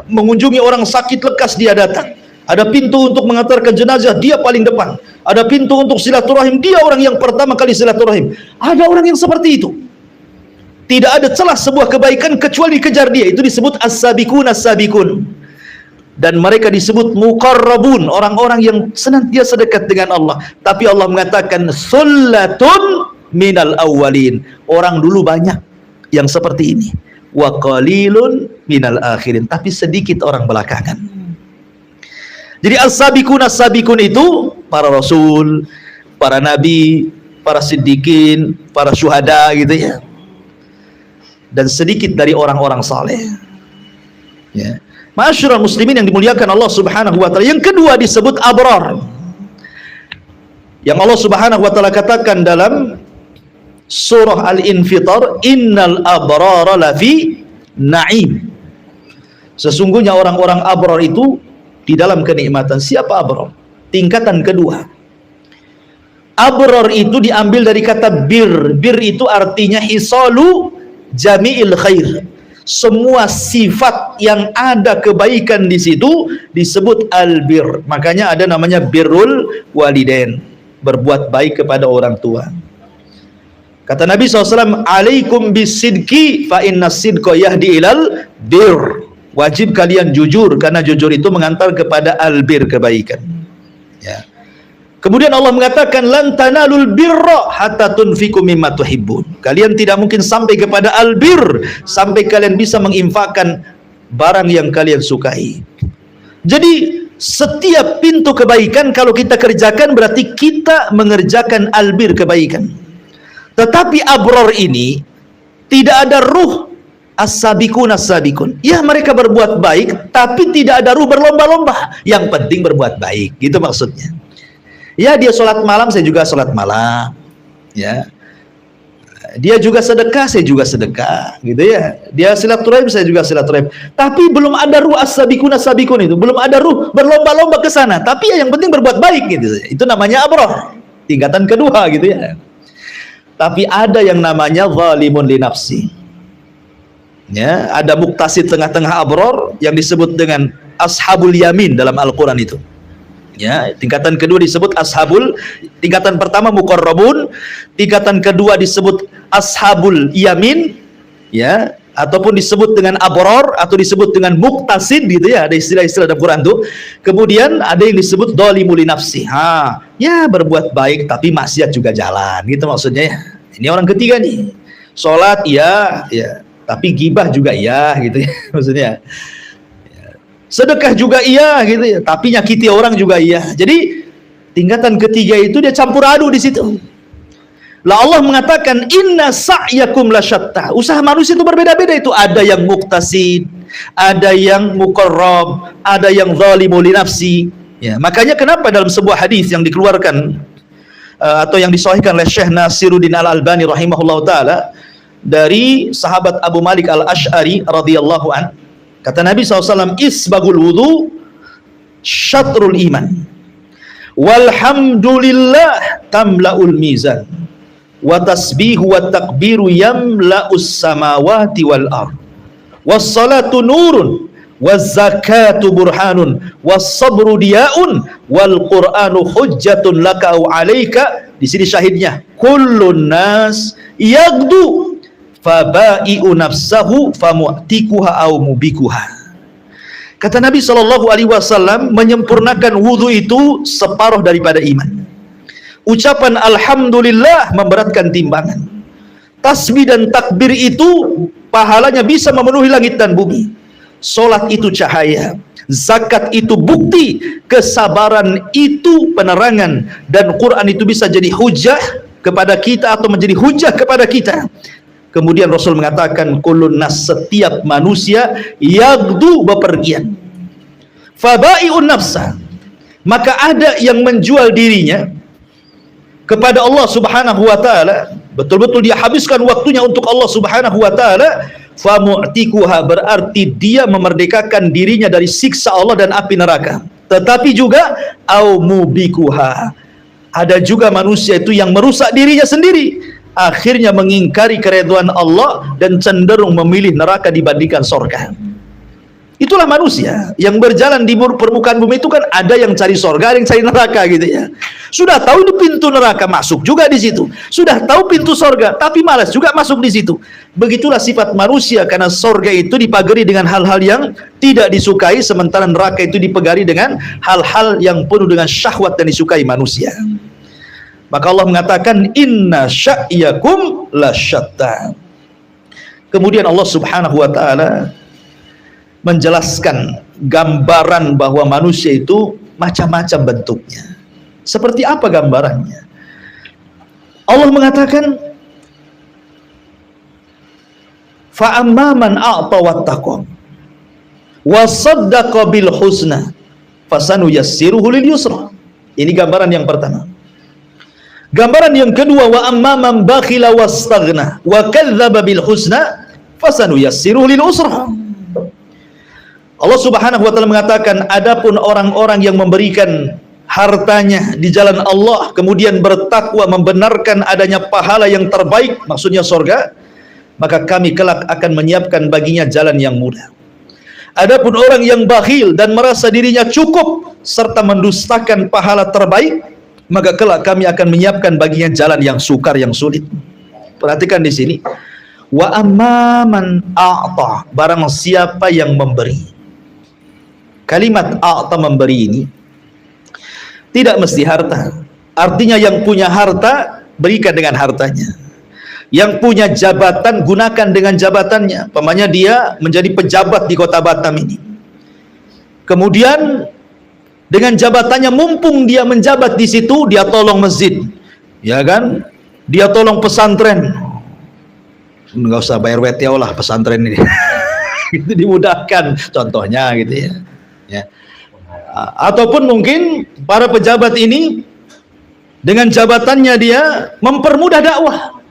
mengunjungi orang sakit lekas, dia datang. Ada pintu untuk mengantarkan jenazah, dia paling depan. Ada pintu untuk silaturahim, dia orang yang pertama kali silaturahim. Ada orang yang seperti itu. Tidak ada celah sebuah kebaikan kecuali dikejar dia. Itu disebut as-sabiqun as-sabiqun. Dan mereka disebut muqarrabun, orang-orang yang senantiasa dekat dengan Allah. Tapi Allah mengatakan sullatun minal awwalin. Orang dulu banyak yang seperti ini. Wa qalilun minal akhirin. Tapi sedikit orang belakangan. Jadi as-sabiqun as-sabiqun itu para rasul, para nabi, para siddiqin, para syuhada gitu ya. Dan sedikit dari orang-orang saleh. Ya. Ma'asyiral muslimin yang dimuliakan Allah Subhanahu wa taala. Yang kedua disebut abrar. Yang Allah Subhanahu wa taala katakan dalam surah Al-Infitar, innal abrara lafi na'im. Sesungguhnya orang-orang abrar itu di dalam kenikmatan. Siapa abrar? Tingkatan kedua. Abrar itu diambil dari kata bir. Bir itu artinya hisalu jami'il khair. Semua sifat yang ada kebaikan di situ disebut albir. Makanya ada namanya birrul walidain, berbuat baik kepada orang tua. Kata Nabi SAW, alaikum bisidqi fa inna sidqa yahdi ilal bir. Wajib kalian jujur, karena jujur itu mengantar kepada albir, kebaikan. Ya. Kemudian Allah mengatakan lan tanalul birra hatta tunfiqu mimma tuhibbun. Kalian tidak mungkin sampai kepada albir sampai kalian bisa menginfakkan barang yang kalian sukai. Jadi setiap pintu kebaikan kalau kita kerjakan berarti kita mengerjakan albir, kebaikan. Tetapi abrar ini tidak ada ruh as-sabiqun as-sabiqun. Ya, mereka berbuat baik tapi tidak ada ruh berlomba-lomba. Yang penting berbuat baik, gitu maksudnya. Ya, dia sholat malam, saya juga sholat malam. Ya, dia juga sedekah, saya juga sedekah, gitu ya. Dia silaturahim, saya juga silaturahim. Tapi belum ada ruh as-sabiqun as-sabiqun itu, belum ada ruh berlomba-lomba ke sana. Tapi ya yang penting berbuat baik, gitu. Itu namanya abrar, tingkatan kedua, gitu ya. Tapi ada yang namanya zalimun li nafsi. Ya, ada muktasid tengah-tengah abrar yang disebut dengan ashabul yamin dalam Al-Quran itu. Ya, tingkatan kedua disebut ashabul, tingkatan pertama muqarrabun, tingkatan kedua disebut ashabul yamin, ya, ataupun disebut dengan abrar atau disebut dengan muqtasid, gitu ya. Ada istilah-istilah dalam Quran tuh. Kemudian ada yang disebut dhalimul li nafsi. Ya, berbuat baik tapi maksiat juga jalan, gitu maksudnya ya. Ini orang ketiga nih. Salat iya, ya, tapi gibah juga iya, gitu ya maksudnya. Sedekah juga iya, gitu ya, tapi nyakiti orang juga iya. Jadi tingkatan ketiga itu dia campur aduk di situ. Lah Allah mengatakan inna sa'yakum lasyatta. Usaha manusia itu berbeda-beda itu. Ada yang muqtasid, ada yang muqarrab, ada yang zalimul li nafsi. Ya, makanya kenapa dalam sebuah hadis yang dikeluarkan atau yang disahihkan oleh Syekh Nasiruddin Al-Albani rahimahullahu taala dari sahabat Abu Malik Al-Asy'ari radhiyallahu an, kata Nabi SAW, isbagul wudu syatrul iman walhamdulillah tamla'ul mizan wa tasbihu wa takbiru yamla'us samawati wal ard wassalatu nurun wazzakatu burhanun wassabru diya'un wal qur'anu hujjatun laka au alaika. Di sini syahidnya, kullun nas yagdu fabai'u nafsahu famu'tikuha au mubikuha. Kata Nabi SAW, menyempurnakan wudhu itu separuh daripada iman. Ucapan alhamdulillah memberatkan timbangan. Tasbih dan takbir itu pahalanya bisa memenuhi langit dan bumi. Solat itu cahaya, zakat itu bukti, kesabaran itu penerangan, dan Quran itu bisa jadi hujah kepada kita atau menjadi hujah kepada kita. Kemudian Rasul mengatakan kullun nas, setiap manusia yagdu, bepergian, fabai'un nafsa, maka ada yang menjual dirinya kepada Allah Subhanahu wa taala, betul-betul dia habiskan waktunya untuk Allah Subhanahu wa taala. Famu'tikuha, berarti dia memerdekakan dirinya dari siksa Allah dan api neraka. Tetapi juga au mubikuha, Ada juga manusia itu yang merusak dirinya sendiri, akhirnya mengingkari keridhaan Allah dan cenderung memilih neraka dibandingkan surga. Itulah manusia yang berjalan di permukaan bumi itu, kan ada yang cari surga, ada yang cari neraka gitu ya. Sudah tahu di pintu neraka, masuk juga di situ. Sudah tahu pintu surga, tapi malas juga masuk di situ. Begitulah sifat manusia, karena surga itu dipagari dengan hal-hal yang tidak disukai, sementara neraka itu dipagari dengan hal-hal yang penuh dengan syahwat dan disukai manusia. Maka Allah mengatakan inna sya'yakum lasyatta. Kemudian Allah Subhanahu wa taala menjelaskan gambaran bahwa manusia itu macam-macam bentuknya. Seperti apa gambarannya? Allah mengatakan fa amma man a'ta wattaqa wa saddaqa bil husna fasanuyassiruhu lil yusra. Ini gambaran yang pertama. Gambaran yang kedua, wa amma man bakhila wastaghna wa kadzdzaba bil husna fasanuyassiruhu lil usra. Allah Subhanahu wa taala mengatakan, adapun orang-orang yang memberikan hartanya di jalan Allah kemudian bertakwa, membenarkan adanya pahala yang terbaik, maksudnya surga, maka kami kelak akan menyiapkan baginya jalan yang mudah. Adapun orang yang bakhil dan merasa dirinya cukup serta mendustakan pahala terbaik, maka kelak kami akan menyiapkan baginya jalan yang sukar, yang sulit. Perhatikan di sini, wa amman a'ta, barang siapa yang memberi. Kalimat a'ta, memberi, ini tidak mesti harta. Artinya yang punya harta, berikan dengan hartanya. Yang punya jabatan, gunakan dengan jabatannya. Pamannya dia menjadi pejabat di kota Batam ini. Kemudian dengan jabatannya, mumpung dia menjabat di situ, dia tolong masjid, ya kan? Dia tolong pesantren. Nggak usah bayar WTO lah pesantren ini. Itu dimudahkan, contohnya gitu ya. Ya. Ataupun mungkin para pejabat ini dengan jabatannya dia mempermudah dakwah.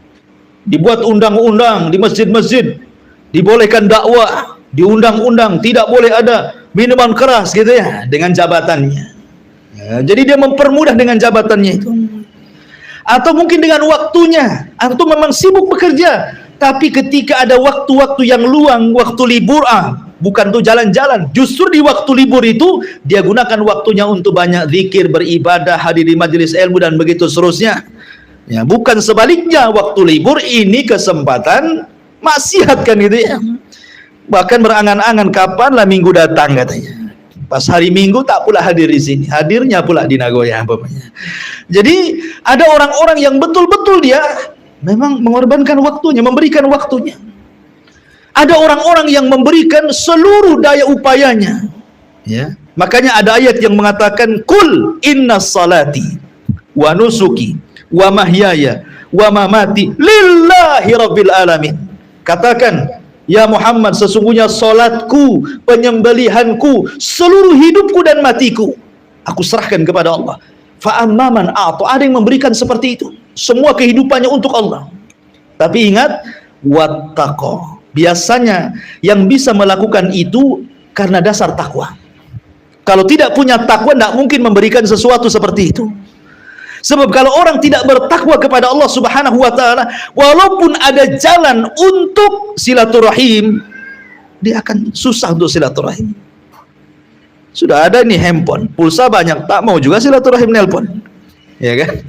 Dibuat undang-undang di masjid-masjid, dibolehkan dakwah, diundang-undang tidak boleh ada minuman keras gitu ya, dengan jabatannya. Ya, jadi dia mempermudah dengan jabatannya itu. Atau mungkin dengan waktunya, antum memang sibuk bekerja, tapi ketika ada waktu-waktu yang luang, waktu libur, bukan tuh jalan-jalan, justru di waktu libur itu dia gunakan waktunya untuk banyak zikir, beribadah, hadir di majelis ilmu dan begitu seterusnya. Ya, bukan sebaliknya, waktu libur ini kesempatan maksiat kan gitu ya. Bahkan berangan-angan kapanlah minggu datang katanya. Pas hari Minggu tak pula hadir di sini, hadirnya pula di Nagoya umpamanya. Jadi ada orang-orang yang betul-betul dia memang mengorbankan waktunya, memberikan waktunya. Ada orang-orang yang memberikan seluruh daya upayanya. Ya, makanya ada ayat yang mengatakan, "Qul innas salati wa nusuki wa mahyaya wa mamati lillahi rabbil alamin." Katakan, ya Muhammad, sesungguhnya salatku, penyembelihanku, seluruh hidupku dan matiku, aku serahkan kepada Allah. Fa amman a'ta, ada yang memberikan seperti itu, semua kehidupannya untuk Allah. Tapi ingat, wattaqa, biasanya yang bisa melakukan itu karena dasar takwa. Kalau tidak punya takwa, tidak mungkin memberikan sesuatu seperti itu. Sebab kalau orang tidak bertakwa kepada Allah Subhanahu wa taala, walaupun ada jalan untuk silaturahim, dia akan susah untuk silaturahim. Sudah ada nih handphone, pulsa banyak, tak mau juga silaturahim nelpon. Ya kan?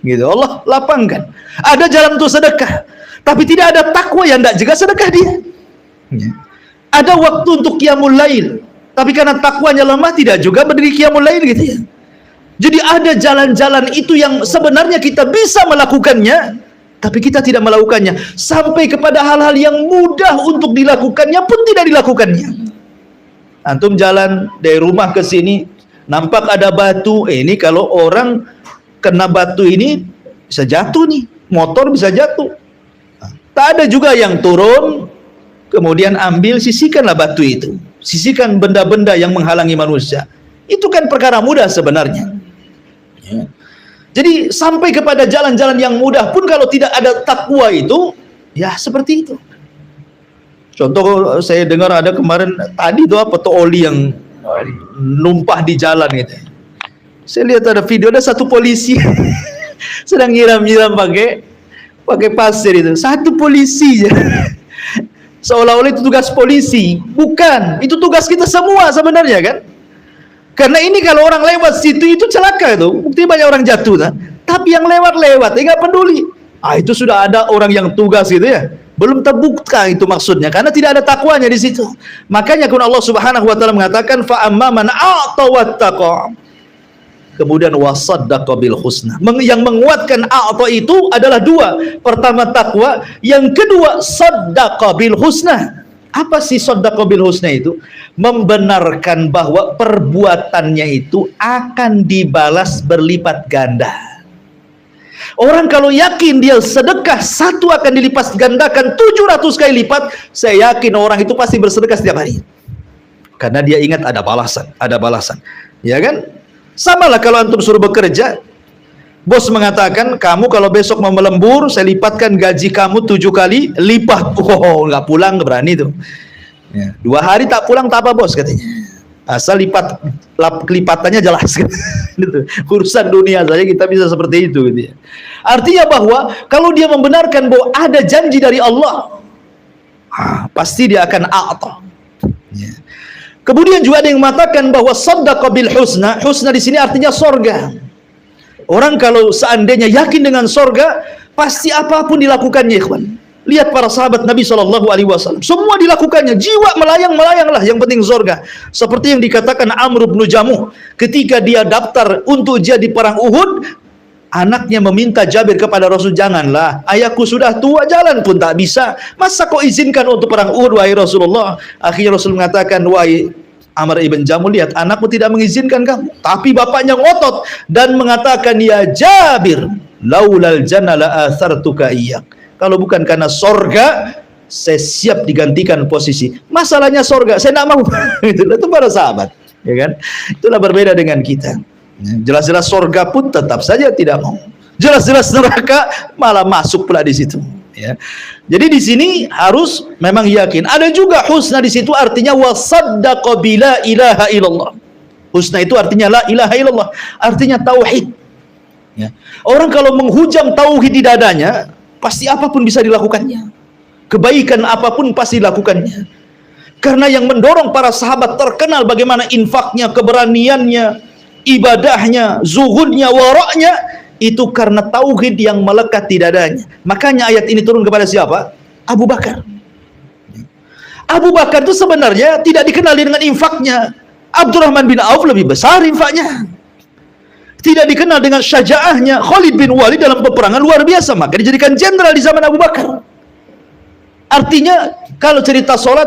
Gitu. Allah lapangkan. Ada jalan untuk sedekah, tapi tidak ada takwa, yang tidak juga sedekah dia. Ya. Ada waktu untuk qiyamul lail, tapi karena takwanya lemah tidak juga berdiri qiyamul lail gitu ya. Jadi ada jalan-jalan itu yang sebenarnya kita bisa melakukannya, tapi kita tidak melakukannya. Sampai kepada hal-hal yang mudah untuk dilakukannya pun tidak dilakukannya. Antum jalan dari rumah ke sini, nampak ada batu, ini kalau orang kena batu ini bisa jatuh nih, motor bisa jatuh. Tak ada juga yang turun, kemudian ambil, sisihkanlah batu itu, sisihkan benda-benda yang menghalangi manusia. Itu kan perkara mudah sebenarnya. Ya. Jadi sampai kepada jalan-jalan yang mudah pun kalau tidak ada takwa itu, ya seperti itu. Contoh saya dengar ada kemarin tadi itu apa tuh oli yang numpah di jalan gitu. Saya lihat ada video, ada satu polisi sedang nyiram-nyiram pakai pasir itu. Satu polisi seolah-olah itu tugas polisi. Bukan, itu tugas kita semua sebenarnya kan. Karena ini kalau orang lewat situ itu celaka itu. Bukti banyak orang jatuh kan. Tapi yang lewat-lewat nggak peduli. Itu sudah ada orang yang tugas gitu ya. Belum terbukti itu maksudnya karena tidak ada takwanya di situ. Makanya kalau Allah Subhanahu wa taala mengatakan fa amma man a'ta wattaqa. Kemudian wasaddaqa bil husna. Yang menguatkan a'ta itu adalah dua. Pertama takwa, yang kedua saddaqa bil husna. Apa sih saddaqa bil husna itu? Membenarkan bahwa perbuatannya itu akan dibalas berlipat ganda. Orang kalau yakin dia sedekah satu akan dilipat gandakan 700 kali lipat, saya yakin orang itu pasti bersedekah setiap hari. Karena dia ingat ada balasan, ya kan? Sama lah kalau antum suruh bekerja, bos mengatakan kamu kalau besok mau melembur, saya lipatkan gaji kamu 7 kali lipat. Oh, nggak pulang, nggak berani tuh. Ya, 2 hari tak pulang tak apa bos katanya. Asal kelipatannya jelas kan. Gitu. Urusan dunia saja kita bisa seperti itu gitu ya. Artinya bahwa kalau dia membenarkan bahwa ada janji dari Allah, pasti dia akan a'ta. Ya. Kemudian juga ada yang mengatakan bahwa saddaqa bil husna. Husna di sini artinya sorga. Orang kalau seandainya yakin dengan sorga, pasti apapun dilakukannya, ikhwan. Lihat para sahabat Nabi SAW, semua dilakukannya, jiwa melayang-melayanglah, yang penting surga. Seperti yang dikatakan Amr bin Jamuh, ketika dia daftar untuk jadi perang Uhud, anaknya meminta Jabir kepada Rasul, janganlah, ayahku sudah tua, jalan pun tak bisa, masa kau izinkan untuk perang Uhud, wahai Rasulullah. Akhirnya Rasul mengatakan, wahai Amr ibn Jamuh, lihat, anakmu tidak mengizinkan kamu, tapi bapaknya ngotot dan mengatakan, ya Jabir, laulal jannah la athartuka iyyak. Kalau bukan karena sorga, saya siap digantikan posisi. Masalahnya sorga, saya tidak mau. Itu para sahabat, ya kan? Itulah berbeda dengan kita. Jelas-jelas sorga pun tetap saja tidak mau. Jelas-jelas neraka malah masuk pula di situ. Ya. Jadi di sini harus memang yakin. Ada juga husna di situ, artinya wasaddaqa bila ilaha illallah. Husna itu artinya la ilaha illallah, artinya tauhid. Ya. Orang kalau menghujam tauhid di dadanya, pasti apapun bisa dilakukannya. Kebaikan apapun pasti dilakukannya. Karena yang mendorong para sahabat terkenal bagaimana infaknya, keberaniannya, ibadahnya, zuhudnya, waraknya, itu karena tauhid yang melekat di dadanya. Makanya ayat ini turun kepada siapa? Abu Bakar. Abu Bakar itu sebenarnya tidak dikenal dengan infaknya. Abdurrahman bin Auf lebih besar infaknya. Tidak dikenal dengan syajaahnya. Khalid bin Walid dalam peperangan luar biasa, maka dijadikan jenderal di zaman Abu Bakar. Artinya kalau cerita sholat,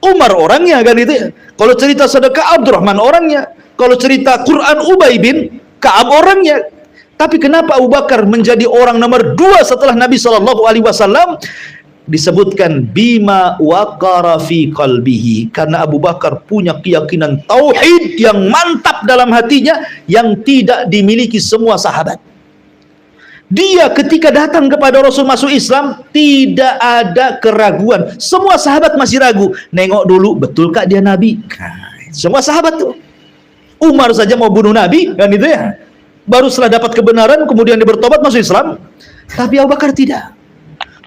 Umar orangnya kan itu ya. Kalau cerita sedekah, Abdurrahman orangnya. Kalau cerita Quran, Ubay bin Ka'ab orangnya. Tapi kenapa Abu Bakar menjadi orang nomor 2 setelah Nabi SAW? Disebutkan bima waqara fi qalbihi, karena Abu Bakar punya keyakinan tauhid yang mantap dalam hatinya yang tidak dimiliki semua sahabat. Dia ketika datang kepada Rasul masuk Islam tidak ada keraguan. Semua sahabat masih ragu, nengok dulu betulkah dia nabi? Semua sahabat tuh. Umar saja mau bunuh Nabi kan itu ya. Baru setelah dapat kebenaran kemudian dia bertobat masuk Islam. Tapi Abu Bakar tidak.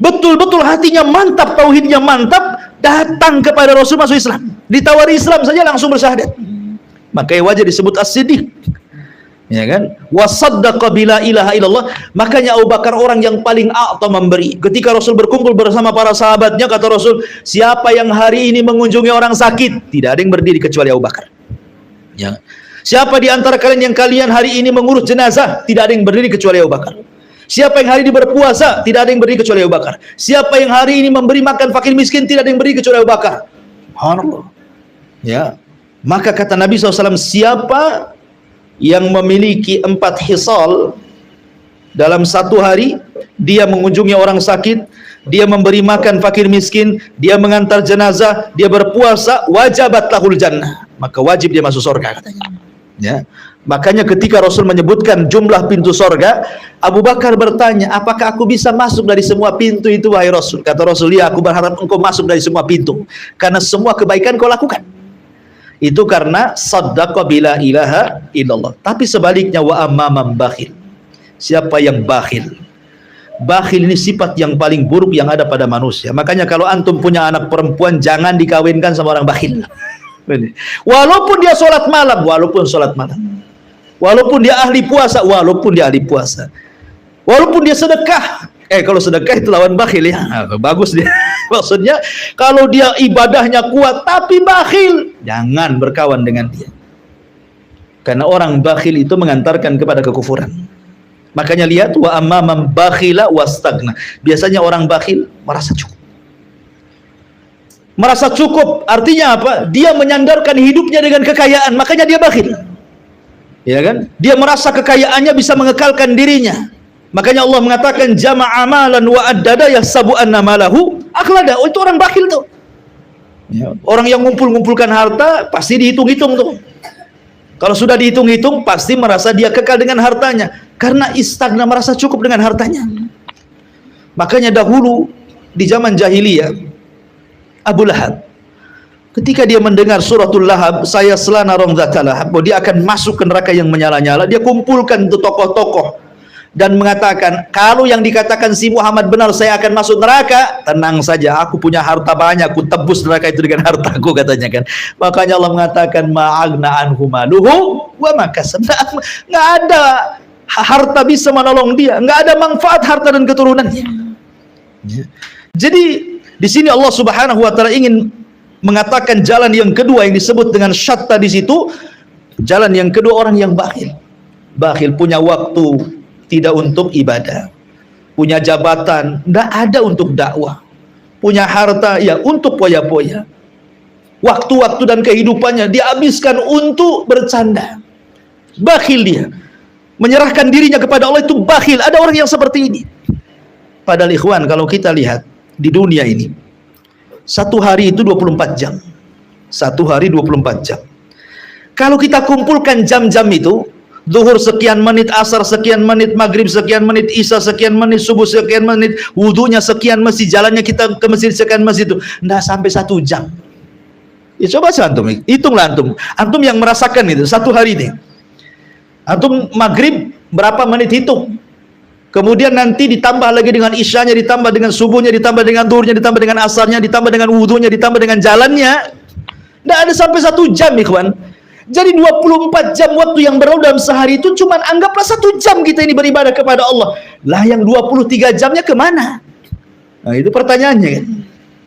Betul-betul hatinya mantap, tauhidnya mantap, datang kepada Rasul masuk Islam. Ditawari Islam saja langsung bersyahadat. Makanya wajah disebut as-siddiq. Ya kan? Wasaddaqa bila ilaha illallah. Makanya Abu Bakar orang yang paling a'ta memberi. Ketika Rasul berkumpul bersama para sahabatnya, kata Rasul, siapa yang hari ini mengunjungi orang sakit? Tidak ada yang berdiri kecuali Abu Bakar. Ya. Siapa di antara kalian yang hari ini mengurus jenazah? Tidak ada yang berdiri kecuali Abu Bakar. Siapa yang hari ini berpuasa? Tidak ada yang berdiri kecuali Abu Bakar. Siapa yang hari ini memberi makan fakir miskin? Tidak ada yang berdiri kecuali Abu Bakar. Subhanallah. Ya. Maka kata Nabi SAW, siapa yang memiliki 4 hisal dalam satu hari, dia mengunjungi orang sakit, dia memberi makan fakir miskin, dia mengantar jenazah, dia berpuasa, wajabat lahul jannah. Maka wajib dia masuk surga katanya. Ya. Makanya ketika Rasul menyebutkan jumlah pintu sorga, Abu Bakar bertanya, apakah aku bisa masuk dari semua pintu itu wahai Rasul? Kata Rasul, ya, aku berharap engkau masuk dari semua pintu, karena semua kebaikan kau lakukan. Itu karena saddaqa bila ilaha illallah. Tapi sebaliknya wa amman bakhil. Siapa yang bakhil? Bakhil ini sifat yang paling buruk yang ada pada manusia. Makanya kalau antum punya anak perempuan, jangan dikawinkan sama orang bakhil. Walaupun dia sholat malam, walaupun dia ahli puasa, walaupun dia sedekah. Kalau sedekah itu lawan bakhil ya. Bagus dia. Maksudnya kalau dia ibadahnya kuat tapi bakhil, jangan berkawan dengan dia. Karena orang bakhil itu mengantarkan kepada kekufuran. Makanya lihat wa amman bakhila wastagna. Biasanya orang bakhil merasa cukup. Merasa cukup artinya apa? Dia menyandarkan hidupnya dengan kekayaan, makanya dia bakhil. Ya kan? Dia merasa kekayaannya bisa mengekalkan dirinya. Makanya Allah mengatakan jama'a amalan wa addada yahsabu anna malahu akhlada. Oh, itu orang bakhil tuh. Ya. Orang yang ngumpul-ngumpulkan harta pasti dihitung-hitung tuh. Kalau sudah dihitung-hitung pasti merasa dia kekal dengan hartanya karena istagna, merasa cukup dengan hartanya. Makanya dahulu di zaman jahiliyah Abu Lahab ketika dia mendengar suratul Lahab, saya selana rong zatalahab, bahwa dia akan masuk ke neraka yang menyala-nyala, dia kumpulkan tuh tokoh-tokoh dan mengatakan, kalau yang dikatakan si Muhammad benar, saya akan masuk neraka. Tenang saja, aku punya harta banyak, aku tebus neraka itu dengan hartaku, katanya kan. Makanya Allah mengatakan ma'agna anhu maluhu wa makasab. Nggak ada harta bisa menolong dia, nggak ada manfaat harta dan keturunannya. Jadi di sini Allah Subhanahu wa taala ingin mengatakan jalan yang kedua yang disebut dengan syatta di situ. Jalan yang kedua orang yang bakhil. Bakhil punya waktu tidak untuk ibadah, punya jabatan tidak ada untuk dakwah, punya harta ya untuk poya-poya, waktu-waktu dan kehidupannya dihabiskan untuk bercanda. Bakhil dia, menyerahkan dirinya kepada Allah, itu bakhil. Ada orang yang seperti ini. Padahal ikhwan, kalau kita lihat di dunia ini, satu hari itu 24 jam. Satu hari 24 jam. Kalau kita kumpulkan jam-jam itu, zuhur sekian menit, asar sekian menit, maghrib sekian menit, isya sekian menit, subuh sekian menit, wudunya sekian masjid, jalannya kita ke masjid sekian masjid, itu nggak sampai 1 jam. Ya coba sih antum, hitunglah antum yang merasakan itu satu hari ini. Antum maghrib berapa menit, hitung. Kemudian nanti ditambah lagi dengan isyanya, ditambah dengan subuhnya, ditambah dengan zuhurnya, ditambah dengan asarnya, ditambah dengan wudunya, ditambah dengan jalannya. Nggak ada sampai 1 jam, ikhwan. Jadi 24 jam waktu yang berlalu dalam sehari itu cuman anggaplah 1 jam kita ini beribadah kepada Allah. Lah yang 23 jamnya kemana? Nah itu pertanyaannya kan.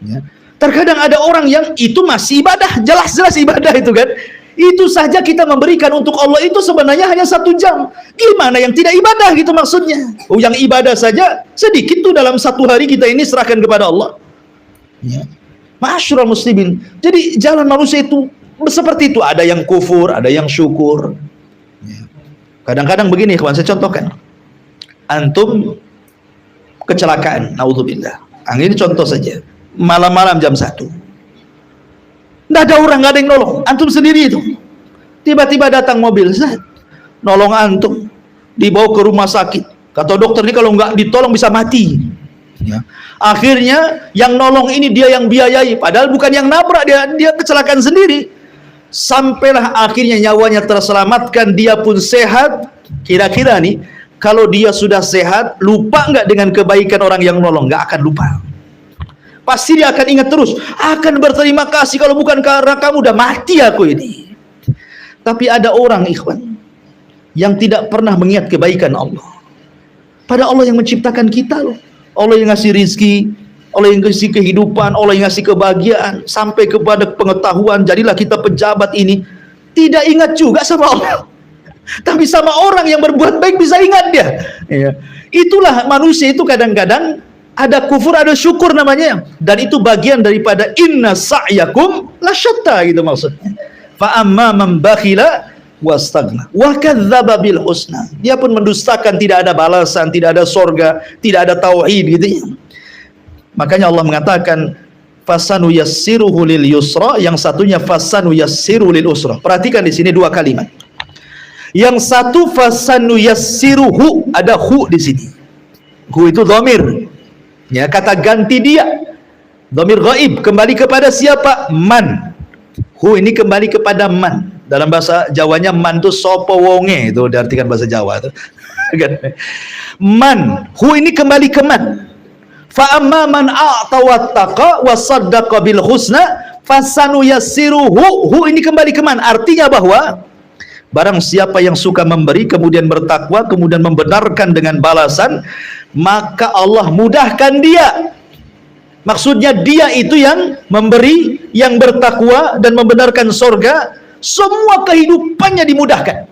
Ya. Terkadang ada orang yang itu masih ibadah, jelas-jelas ibadah itu kan. Itu saja kita memberikan untuk Allah itu sebenarnya hanya 1 jam. Gimana yang tidak ibadah gitu maksudnya? Oh, yang ibadah saja sedikit tuh dalam 1 hari kita ini serahkan kepada Allah. Ya. Ma'asyiral muslimin. Jadi jalan manusia itu seperti itu, ada yang kufur, ada yang syukur. Kadang-kadang begini, kawan, saya contohkan. Antum kecelakaan, naudzubillah. Ini contoh saja. Malam-malam jam 1. Nggak ada orang, nggak ada yang nolong. Antum sendiri itu. Tiba-tiba datang mobil, nolong antum, dibawa ke rumah sakit. Kata dokter ini kalau nggak ditolong bisa mati. Ya. Akhirnya yang nolong ini dia yang biayai, padahal bukan yang nabrak, dia kecelakaan sendiri. Sampailah akhirnya nyawanya terselamatkan, dia pun sehat. Kira-kira nih, kalau dia sudah sehat, lupa nggak dengan kebaikan orang yang nolong? Nggak akan lupa. Pasti dia akan ingat terus, akan berterima kasih, kalau bukan karena kamu udah mati aku ini. Tapi ada orang, ikhwan, yang tidak pernah mengingat kebaikan Allah. Pada Allah yang menciptakan kita loh. Allah yang ngasih rizki, Allah yang ngasih kehidupan, Allah yang ngasih kebahagiaan, sampai kepada pengetahuan, jadilah kita pejabat ini. Tidak ingat juga sama Allah, tapi sama orang yang berbuat baik bisa ingat dia. Ya. Itulah manusia itu, kadang-kadang ada kufur, ada syukur namanya, dan itu bagian daripada inna sa'yakum lasyatta gitu maksudnya. Fa amma man bakhila wastagna wa kadzdzaba bil husna. Dia pun mendustakan, tidak ada balasan, tidak ada sorga, tidak ada tauhid gitu ya. Makanya Allah mengatakan fasanu yassiruhu lil yusra, yang satunya fasanu yassiru lil usra. Perhatikan di sini 2 kalimat. Yang satu fasanu yassiruhu, ada hu di sini. Hu itu dhamir. Ya, kata ganti dia. Dhamir ghaib, kembali kepada siapa? Man. Hu ini kembali kepada man. Dalam bahasa Jawanya man itu sopo wonge, itu diartikan bahasa Jawa itu. Man, hu ini kembali ke man. Fa amma man a'ta wattaqa wa saddaqa bil husna fasanu yassiruhu. Hu ini kembali ke man. Artinya bahwa barang siapa yang suka memberi kemudian bertakwa kemudian membenarkan dengan balasan, maka Allah mudahkan dia. Maksudnya dia itu yang memberi, yang bertakwa dan membenarkan surga, semua kehidupannya dimudahkan.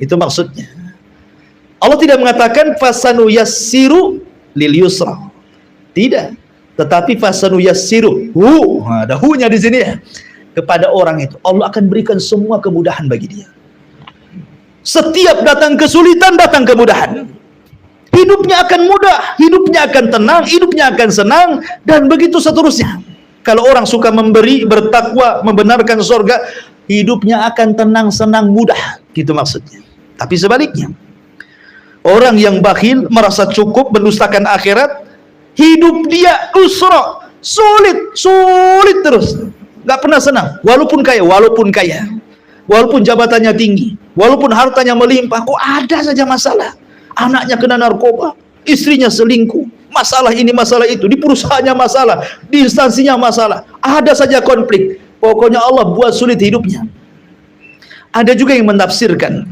Itu maksudnya. Allah tidak mengatakan fasanu yassiru lil yusra. Tidak. Tetapi fasanu yassiru, ada hu-nya di sini ya. Kepada orang itu Allah akan berikan semua kemudahan bagi dia. Setiap datang kesulitan, datang kemudahan. Hidupnya akan mudah, hidupnya akan tenang, hidupnya akan senang, dan begitu seterusnya. Kalau orang suka memberi, bertakwa, membenarkan surga, hidupnya akan tenang, senang, mudah. Gitu maksudnya. Tapi sebaliknya, orang yang bakhil, merasa cukup, mendustakan akhirat, hidup dia usra, sulit terus. Gak pernah senang, walaupun kaya, walaupun jabatannya tinggi, walaupun hartanya melimpah, kok ada saja masalah. Anaknya kena narkoba, istrinya selingkuh, masalah ini masalah itu, di perusahaannya masalah, di instansinya masalah, ada saja konflik. Pokoknya Allah buat sulit hidupnya. Ada juga yang menafsirkan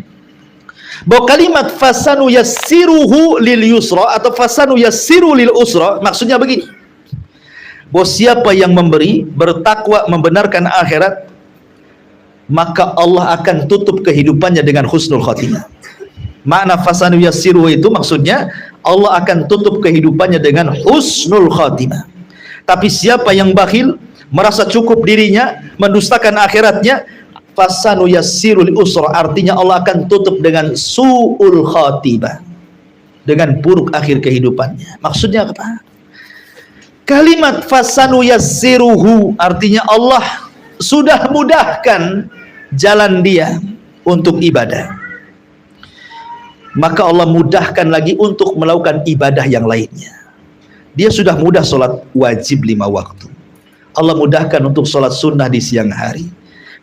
bahwa kalimat fasanu yassiruhu lil yusra atau fasanu yassiru lil usra maksudnya begini, bahwa siapa yang memberi, bertakwa, membenarkan akhirat, maka Allah akan tutup kehidupannya dengan husnul khatimah. Makna fasanu yassiru itu maksudnya Allah akan tutup kehidupannya dengan husnul khatimah. Tapi siapa yang bakhil, merasa cukup dirinya, mendustakan akhiratnya, fasanu yassirul usra, artinya Allah akan tutup dengan su'ul khatimah, dengan buruk akhir kehidupannya. Maksudnya apa? Kalimat fasanu yassiruhu artinya Allah sudah mudahkan jalan dia untuk ibadah, maka Allah mudahkan lagi untuk melakukan ibadah yang lainnya. Dia sudah mudah sholat wajib 5 waktu, Allah mudahkan untuk sholat sunnah di siang hari.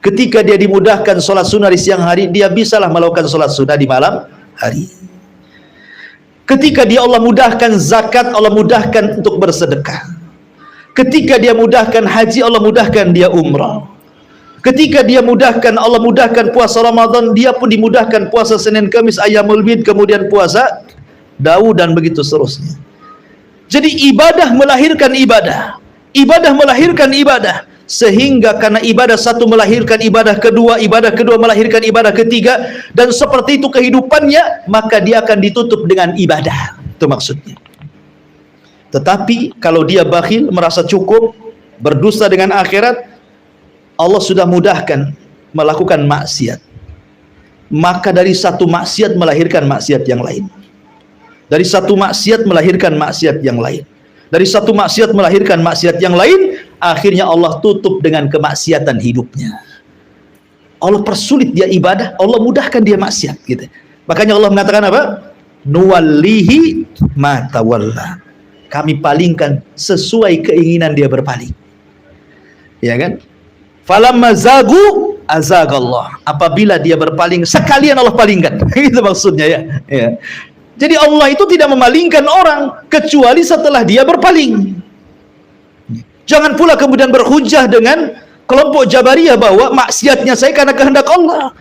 Ketika dia dimudahkan sholat sunnah di siang hari, dia bisalah melakukan sholat sunnah di malam hari. Ketika dia Allah mudahkan zakat, Allah mudahkan untuk bersedekah. Ketika dia mudahkan haji, Allah mudahkan dia umrah. Ketika dia mudahkan, Allah mudahkan puasa Ramadan, dia pun dimudahkan puasa Senin Kamis, Ayyamul Bid, kemudian puasa Daud, dan begitu seterusnya. Jadi ibadah melahirkan ibadah, ibadah melahirkan ibadah, sehingga karena ibadah satu melahirkan ibadah kedua melahirkan ibadah ketiga, dan seperti itu kehidupannya, maka dia akan ditutup dengan ibadah. Itu maksudnya. Tetapi kalau dia bakhil, merasa cukup, berdusta dengan akhirat, Allah sudah mudahkan melakukan maksiat, maka dari satu maksiat melahirkan maksiat yang lain, dari satu maksiat melahirkan maksiat yang lain, dari satu maksiat melahirkan maksiat yang lain, akhirnya Allah tutup dengan kemaksiatan hidupnya. Allah persulit dia ibadah, Allah mudahkan dia maksiat gitu. Makanya Allah mengatakan apa? Nuwallihi ma tawalla, kami palingkan sesuai keinginan dia berpaling. Ya kan? Falamma zagu azagallah, apabila dia berpaling sekalian Allah palingkan. Itu maksudnya ya. Jadi Allah itu tidak memalingkan orang kecuali setelah dia berpaling. Jangan pula kemudian berhujah dengan kelompok Jabariyah bahwa maksiatnya saya karena kehendak Allah.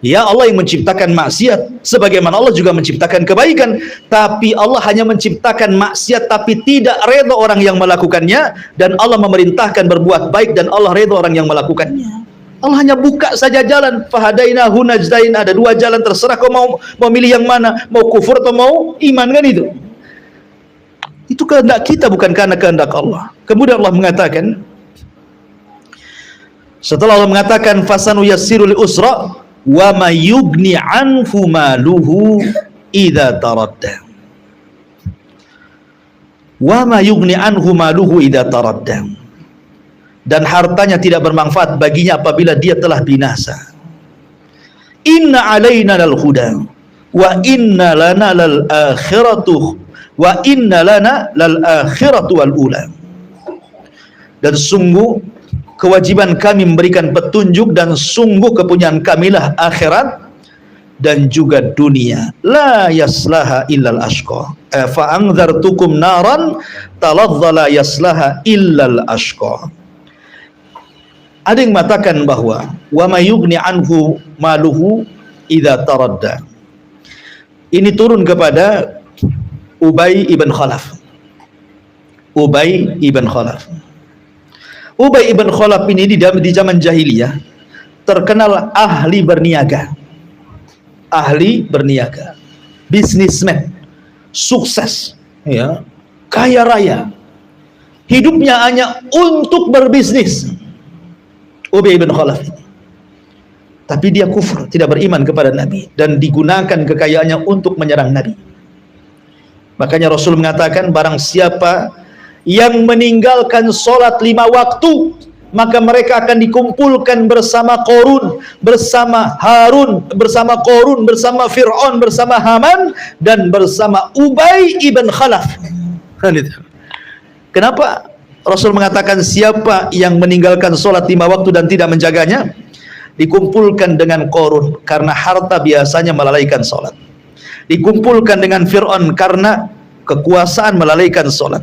Ya, Allah yang menciptakan maksiat, sebagaimana Allah juga menciptakan kebaikan. Tapi Allah hanya menciptakan maksiat, tapi tidak redha orang yang melakukannya, dan Allah memerintahkan berbuat baik, dan Allah redha orang yang melakukannya. Allah hanya buka saja jalan, fahadainahu najdain, ada 2 jalan, terserah kau mau memilih yang mana, mau kufur atau mau iman, kan itu. Itu kehendak kita, bukan karena kehendak Allah. Kemudian Allah mengatakan, setelah Allah mengatakan fasanu yassirul usra wa ma yugni anhu maluhu idza taradda, wa ma yugni anhu maluhu idza taradda, dan hartanya tidak bermanfaat baginya apabila dia telah binasa. Inna alaina lal huda wa inna lana lal akhiratu wa inna lana lal akhiratu wal ula, dan sungguh kewajiban kami memberikan petunjuk dan sungguh kepunyaan kamilah akhirat dan juga dunia. La yaslaha illal ashqa. Fa anzartukum naran talazza la yaslaha illal ashqa. Ada yang mengatakan bahwa wa may yughni anhu maluhu idza taradda. Ini turun kepada Ubay ibn Khalaf. Ubay ibn Khalaf. Ubay ibn Khalaf ini di zaman jahiliyah terkenal ahli berniaga. Ahli berniaga, bisnismen, sukses, ya, kaya raya. Hidupnya hanya untuk berbisnis. Ubay bin Khalaf ini. Tapi dia kufur, tidak beriman kepada Nabi dan digunakan kekayaannya untuk menyerang Nabi. Makanya Rasul mengatakan barang siapa yang meninggalkan sholat 5 waktu, maka mereka akan dikumpulkan bersama Qarun, bersama Harun, bersama Qarun, bersama Fir'aun, bersama Haman, dan bersama Ubay ibn Khalaf. Kenapa Rasul mengatakan siapa yang meninggalkan sholat 5 waktu dan tidak menjaganya, dikumpulkan dengan Qarun karena harta biasanya melalaikan sholat, dikumpulkan dengan Fir'aun karena kekuasaan melalaikan sholat,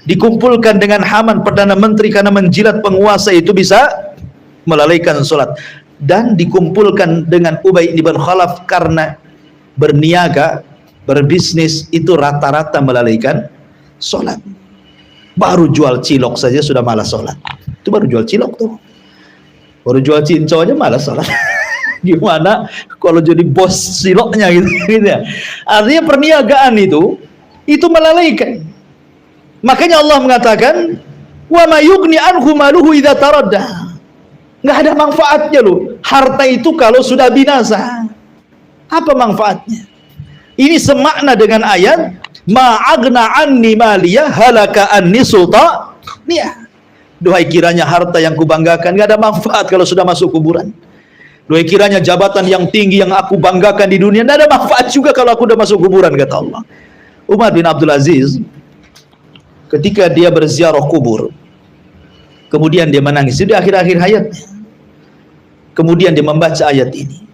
dikumpulkan dengan Haman perdana menteri karena menjilat penguasa itu bisa melalaikan sholat, dan dikumpulkan dengan Ubay ibn Khalaf karena berniaga, berbisnis itu rata-rata melalaikan sholat. Baru jual cilok saja sudah malas sholat. Itu baru jual cilok tuh, baru jual cincau aja malas sholat. Gimana kalau jadi bos ciloknya gitu ya. Artinya perniagaan itu melalaikan. Makanya Allah mengatakan wa may yughni anhu maluhu idza taradda. Enggak ada manfaatnya loh harta itu kalau sudah binasa. Apa manfaatnya? Ini semakna dengan ayat ma aghna anni maliya halaka anni sultaniya. Duhai kiranya harta yang kubanggakan enggak ada manfaat kalau sudah masuk kuburan. Duhai kiranya jabatan yang tinggi yang aku banggakan di dunia enggak ada manfaat juga kalau aku sudah masuk kuburan, kata Allah. Umar bin Abdul Aziz ketika dia berziarah kubur, kemudian dia menangis di akhir-akhir hayatnya. Kemudian dia membaca ayat ini.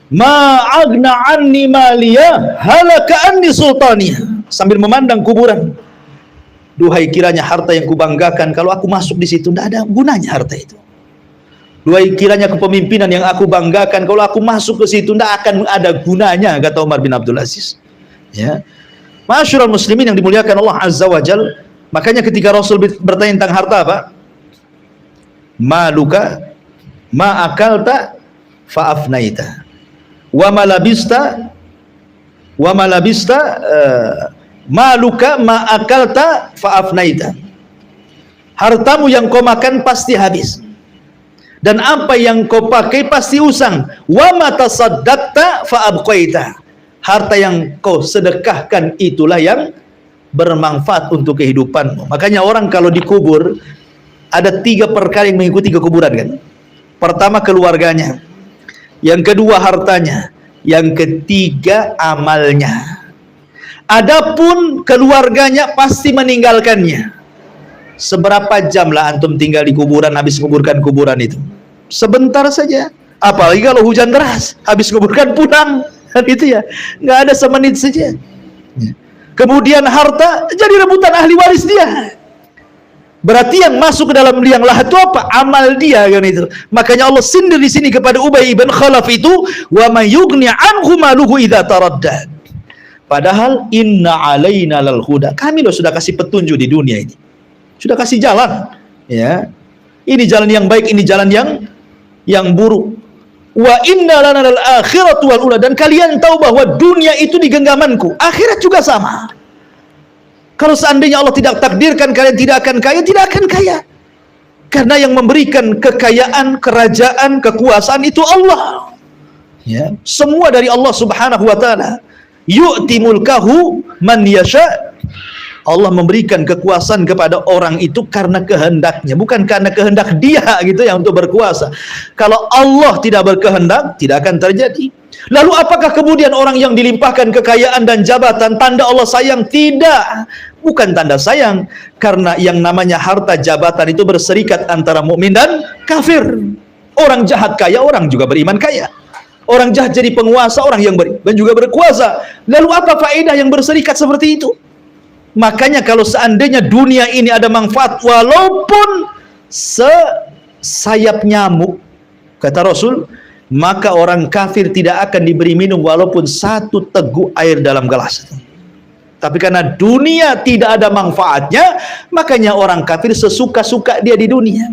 Ma agna anni maliya halaka anni sultaniya. Sambil memandang kuburan. Duhai kiranya harta yang kubanggakan kalau aku masuk di situ tidak ada gunanya harta itu. Duhai kiranya kepemimpinan yang aku banggakan kalau aku masuk ke situ tidak akan ada gunanya, kata Umar bin Abdul Aziz. Ya. Ma'asyiral muslimin yang dimuliakan Allah Azza wa Jal, makanya ketika Rasul bertanya tentang harta apa? Maluka ma akalta fa afnaita wa ma labista maluka ma akalta fa afnaita. Hartamu yang kau makan pasti habis dan apa yang kau pakai pasti usang. Wa ma tasaddaqta fa abqaita. Harta yang kau sedekahkan itulah yang bermanfaat untuk kehidupanmu. Makanya orang kalau dikubur ada 3 perkara yang mengikuti kekuburan kan. Pertama keluarganya, yang kedua hartanya, yang ketiga amalnya. Adapun keluarganya pasti meninggalkannya. Seberapa jam lah antum tinggal di kuburan habis kuburkan kuburan itu? Sebentar saja. Apalagi kalau hujan deras, habis kuburkan pulang. Dan itu ya, nggak ada semenit saja. Kemudian harta jadi rebutan ahli waris dia. Berarti yang masuk ke dalam liang lahat itu apa? Amal dia kan itu. Makanya Allah sindir di sini kepada Ubay bin Khalaf itu, wa may yughni anhu maluhu idza taradda. Padahal inna alaina lal huda. Kami loh sudah kasih petunjuk di dunia ini. Sudah kasih jalan, ya. Ini jalan yang baik, ini jalan yang buruk. Wa inna lana lal akhiratu wal ula, dan kalian tahu bahwa dunia itu di genggamanku, akhirat juga sama. Kalau seandainya Allah tidak takdirkan kalian tidak akan kaya, tidak akan kaya. Karena yang memberikan kekayaan, kerajaan, kekuasaan itu Allah. Ya, semua dari Allah Subhanahu wa taala. Yu'ti mulkahu man yasha Allah memberikan kekuasaan kepada orang itu karena kehendaknya, bukan karena kehendak dia gitu ya untuk berkuasa. Kalau Allah tidak berkehendak, tidak akan terjadi. Lalu apakah kemudian orang yang dilimpahkan kekayaan dan jabatan tanda Allah sayang? Tidak, bukan tanda sayang, karena yang namanya harta jabatan itu berserikat antara mukmin dan kafir. Orang jahat kaya, orang juga beriman kaya. Orang jahat jadi penguasa, orang yang beriman juga berkuasa. Lalu apa faedah yang berserikat seperti itu? Makanya kalau seandainya dunia ini ada manfaat walaupun sesayap nyamuk, kata Rasul, maka orang kafir tidak akan diberi minum walaupun satu teguk air dalam gelas. Tapi karena dunia tidak ada manfaatnya, makanya orang kafir sesuka-suka dia di dunia.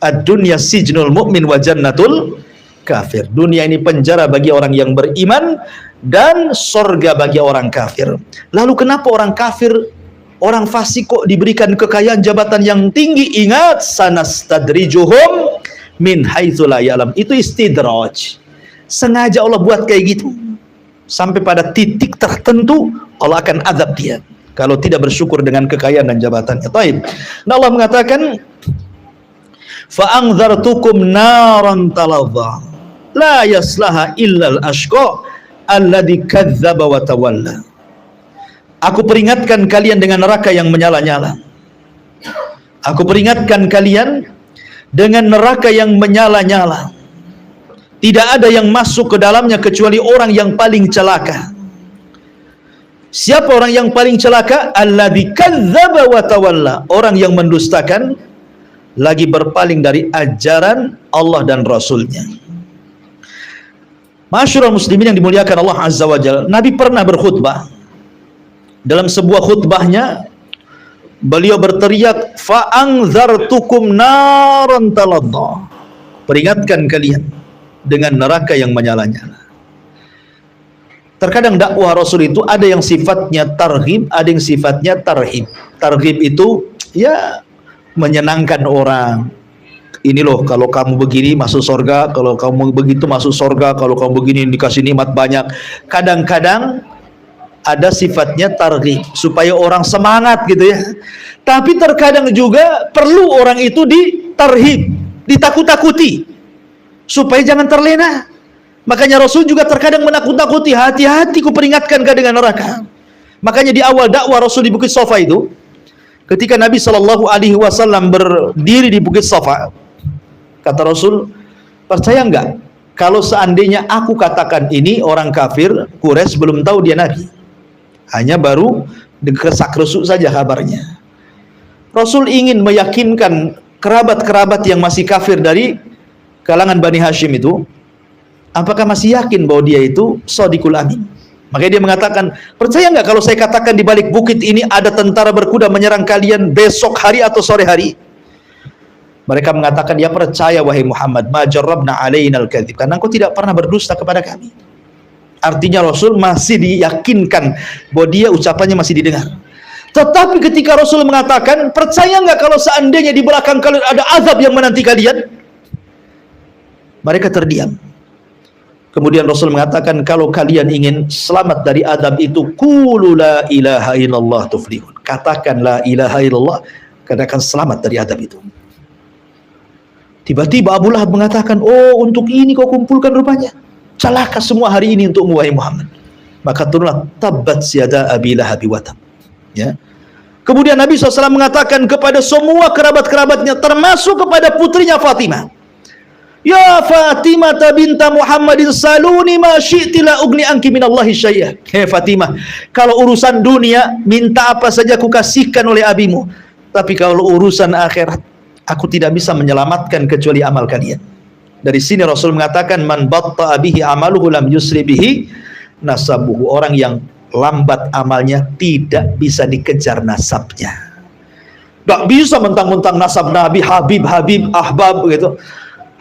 Ad-dunya sijnul mu'min wa jannatul kafir. Dunia ini penjara bagi orang yang beriman dan sorga bagi orang kafir. Lalu kenapa orang kafir, orang fasik kok diberikan kekayaan jabatan yang tinggi? Ingat, sanastadrijuhum min haitsu la ya'lam. Itu istidraj. Sengaja Allah buat kayak gitu. Sampai pada titik tertentu Allah akan azab dia kalau tidak bersyukur dengan kekayaan dan jabatannya. Taib. Nah, Allah mengatakan, fa anzartukum naran talazza la yaslaha illal ashqa alladzi kadzdzaba wa tawalla. Aku peringatkan kalian dengan neraka yang menyala-nyala. Aku peringatkan kalian dengan neraka yang menyala-nyala. Tidak ada yang masuk ke dalamnya kecuali orang yang paling celaka. Siapa orang yang paling celaka? Alladzi kadzdzaba wa tawalla. Orang yang mendustakan lagi berpaling dari ajaran Allah dan Rasulnya. Masyarul muslimin yang dimuliakan Allah Azza wa Jalla, Nabi pernah berkhutbah. Dalam sebuah khutbahnya beliau berteriak, fa anzartukum naran taladha. Peringatkan kalian dengan neraka yang menyala-nyala. Terkadang dakwah Rasul itu ada yang sifatnya targhib, ada yang sifatnya tarhib. Targhib itu ya menyenangkan orang. Ini loh, kalau kamu begini masuk surga, kalau kamu begitu masuk surga, kalau kamu begini dikasih nikmat banyak. Kadang-kadang ada sifatnya targhib supaya orang semangat gitu ya. Tapi terkadang juga perlu orang itu ditarhib, ditakut-takuti supaya jangan terlena. Makanya Rasul juga terkadang menakut-takuti, hati-hati ku peringatkan kau dengan neraka. Makanya di awal dakwah Rasul di Bukit Safa itu, ketika Nabi Shallallahu Alaihi Wasallam berdiri di Bukit Safa, kata Rasul, percaya enggak kalau seandainya aku katakan ini orang kafir Quraisy belum tahu dia Nabi, hanya baru desak-desuk saja kabarnya. Rasul ingin meyakinkan kerabat-kerabat yang masih kafir dari kalangan Bani Hashim itu, apakah masih yakin bahwa dia itu Shadiqul Amin. Makanya dia mengatakan, percaya nggak kalau saya katakan di balik bukit ini ada tentara berkuda menyerang kalian besok hari atau sore hari? Mereka mengatakan, ya percaya wahai Muhammad, ma jarrabna alaina al-kadzib, karena engkau tidak pernah berdusta kepada kami. Artinya Rasul masih diyakinkan bahwa dia ucapannya masih didengar. Tetapi ketika Rasul mengatakan, percaya nggak kalau seandainya di belakang kalian ada azab yang menanti kalian? Mereka terdiam. Kemudian Rasul mengatakan, kalau kalian ingin selamat dari azab itu, qulu la ilaha illallah tuflihun. Katakan la ilaha illallah, karena akan selamat dari azab itu. Tiba-tiba Abu Lahab mengatakan, oh untuk ini kau kumpulkan rupanya. Celaka semua hari ini untukmu wahai Muhammad. Maka turunlah tabbat yada abi lahab wa tab. Ya. Kemudian Nabi SAW mengatakan kepada semua kerabat-kerabatnya, termasuk kepada putrinya Fatimah, ya Fatimah binta Muhammadin saluni ma syi'ti la ugni anki minallahi syai'ah. Hei Fatimah, kalau urusan dunia minta apa saja aku kasihkan oleh abimu, tapi kalau urusan akhirat aku tidak bisa menyelamatkan kecuali amal kalian. Dari sini Rasul mengatakan, man batta'a bihi amaluhu lam yusri bihi nasabuhu. Orang yang lambat amalnya tidak bisa dikejar nasabnya. Gak bisa mentang-mentang nasab Nabi, Habib, Ahbab gitu,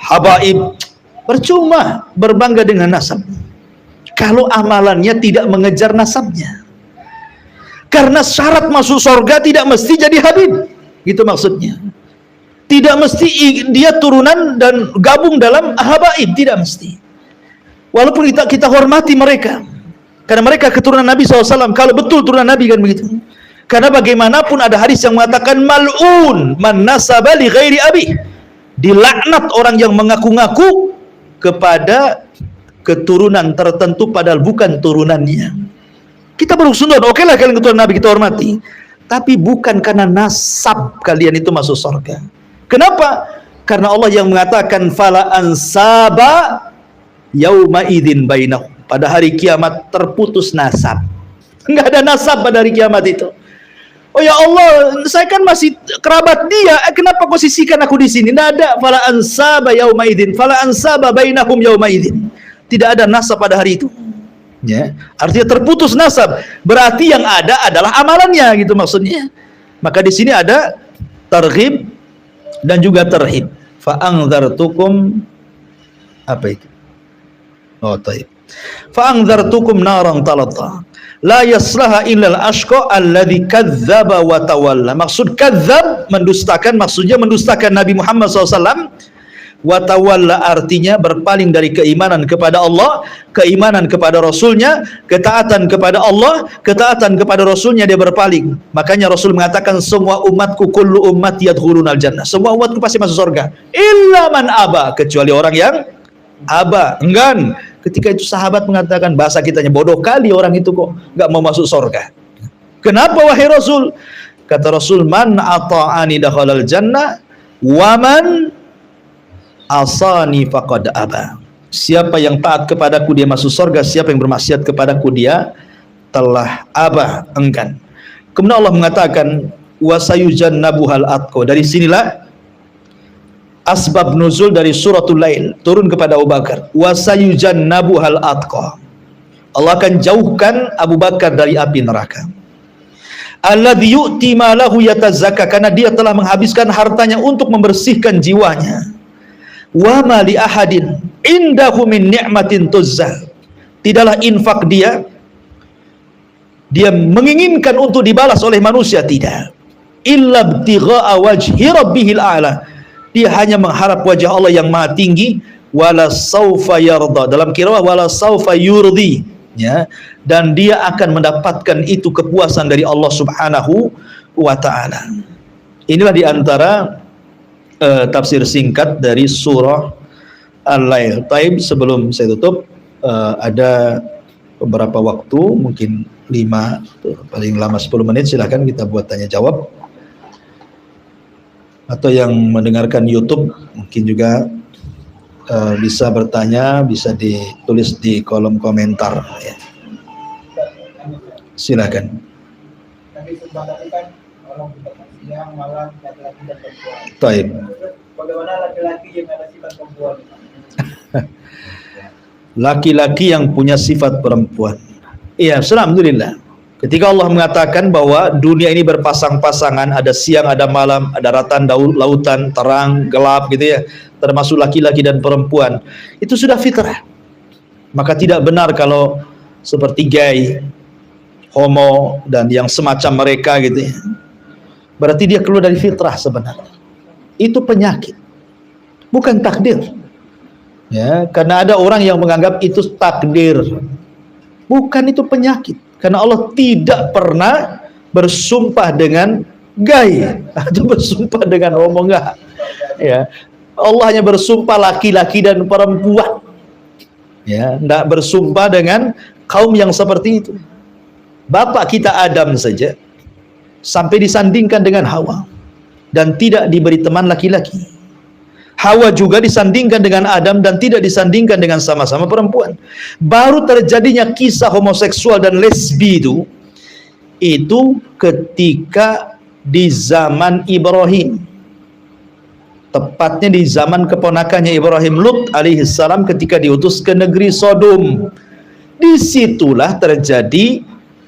Habaib. Percuma berbangga dengan nasab kalau amalannya tidak mengejar nasabnya. Karena syarat masuk surga tidak mesti jadi Habib, gitu maksudnya. Tidak mesti dia turunan dan gabung dalam Habaib, tidak mesti. Walaupun kita hormati mereka, karena mereka keturunan Nabi SAW, kalau betul turunan Nabi kan begitu. Karena bagaimanapun ada hadis yang mengatakan mal'un man nasaba li ghairi abi. Dilaknat orang yang mengaku-ngaku kepada keturunan tertentu padahal bukan turunannya. Kita berhusnuzon, oke lah kalian keturunan Nabi, kita hormati. Tapi bukan karena nasab kalian itu masuk surga. Kenapa? Karena Allah yang mengatakan fala ansaba yauma idzin bainahum. Pada hari kiamat terputus nasab. Enggak ada nasab pada hari kiamat itu. Oh ya Allah, saya kan masih kerabat dia, kenapa kau sisihkan aku di sini? Tidak ada fala ansaba yauma idzin, fala ansaba bainahum yauma idzin. Tidak ada nasab pada hari itu. Ya, artinya terputus nasab. Berarti yang ada adalah amalannya, gitu maksudnya. Maka di sini ada targhib dan juga tarhib. Fa anzartukum apa itu? Oh, taib. Fa anzartukum naran talata. La yaslaha illal ashqa alladzi kadzdzaba wa tawalla. Maksud kadzdzab mendustakan, maksudnya mendustakan Nabi Muhammad SAW. Wa tawalla artinya berpaling dari keimanan kepada Allah, keimanan kepada Rasulnya, ketaatan kepada Allah, ketaatan kepada Rasulnya, dia berpaling. Makanya Rasul mengatakan semua umatku kullu ummati yadkhulunal jannah. Semua umatku pasti masuk surga. Illa man aba, kecuali orang yang aba, enggan. Ketika itu sahabat mengatakan, bahasa kitanya, bodoh kali orang itu kok nggak mau masuk surga. Kenapa wahai Rasul? Kata Rasul, man ata'ani dakhalal jannah wa man asani faqad aba. Siapa yang taat kepadaku dia masuk surga, siapa yang bermaksiat kepadaku dia telah aba, enggan. Kemudian Allah mengatakan wasayujannabuhal atqa. Dari sinilah asbab nuzul dari suratul Lail turun kepada Abu Bakar. Wasayujannabuhal atqa. Allah akan jauhkan Abu Bakar dari api neraka. Alladzi yu'ti malahu yatazakka, karena dia telah menghabiskan hartanya untuk membersihkan jiwanya. Wa ma li ahadin indahu min ni'matin tuzzal. Tidaklah infak dia menginginkan untuk dibalas oleh manusia, tidak. Illa ibtigha'a wajhi rabbihil a'la. Dia hanya mengharap wajah Allah yang maha tinggi. Wala saufa yarda, dalam qiraah wala saufa yurdi, ya, dan dia akan mendapatkan itu kepuasan dari Allah Subhanahu wa taala. Inilah diantara tafsir singkat dari surah Al-Lail. Taib, sebelum saya tutup, ada beberapa waktu, mungkin 5 paling lama 10 menit, silahkan kita buat tanya jawab. Atau yang mendengarkan YouTube mungkin juga bisa bertanya, bisa ditulis di kolom komentar, ya. Silakan. Taib. Bagaimana laki-laki yang ada sifat perempuan? Laki-laki yang punya sifat perempuan. Iya, alhamdulillah. Ketika Allah mengatakan bahwa dunia ini berpasang-pasangan, ada siang, ada malam, ada daratan, lautan, terang, gelap, gitu ya, termasuk laki-laki dan perempuan, itu sudah fitrah. Maka tidak benar kalau seperti gay, homo, dan yang semacam mereka, gitu ya. Berarti dia keluar dari fitrah sebenarnya. Itu penyakit, bukan takdir. Ya, karena ada orang yang menganggap itu takdir. Bukan, itu penyakit. Karena Allah tidak pernah bersumpah dengan gay atau bersumpah dengan homo, enggak. Ya, Allah hanya bersumpah laki-laki dan perempuan. Ya, enggak bersumpah dengan kaum yang seperti itu. Bapak kita Adam saja sampai disandingkan dengan Hawa dan tidak diberi teman laki-laki. Hawa juga disandingkan dengan Adam dan tidak disandingkan dengan sama-sama perempuan. Baru terjadinya kisah homoseksual dan lesbi itu ketika di zaman Ibrahim. Tepatnya di zaman keponakannya Ibrahim, Lut alaihissalam, ketika diutus ke negeri Sodom. Disitulah terjadi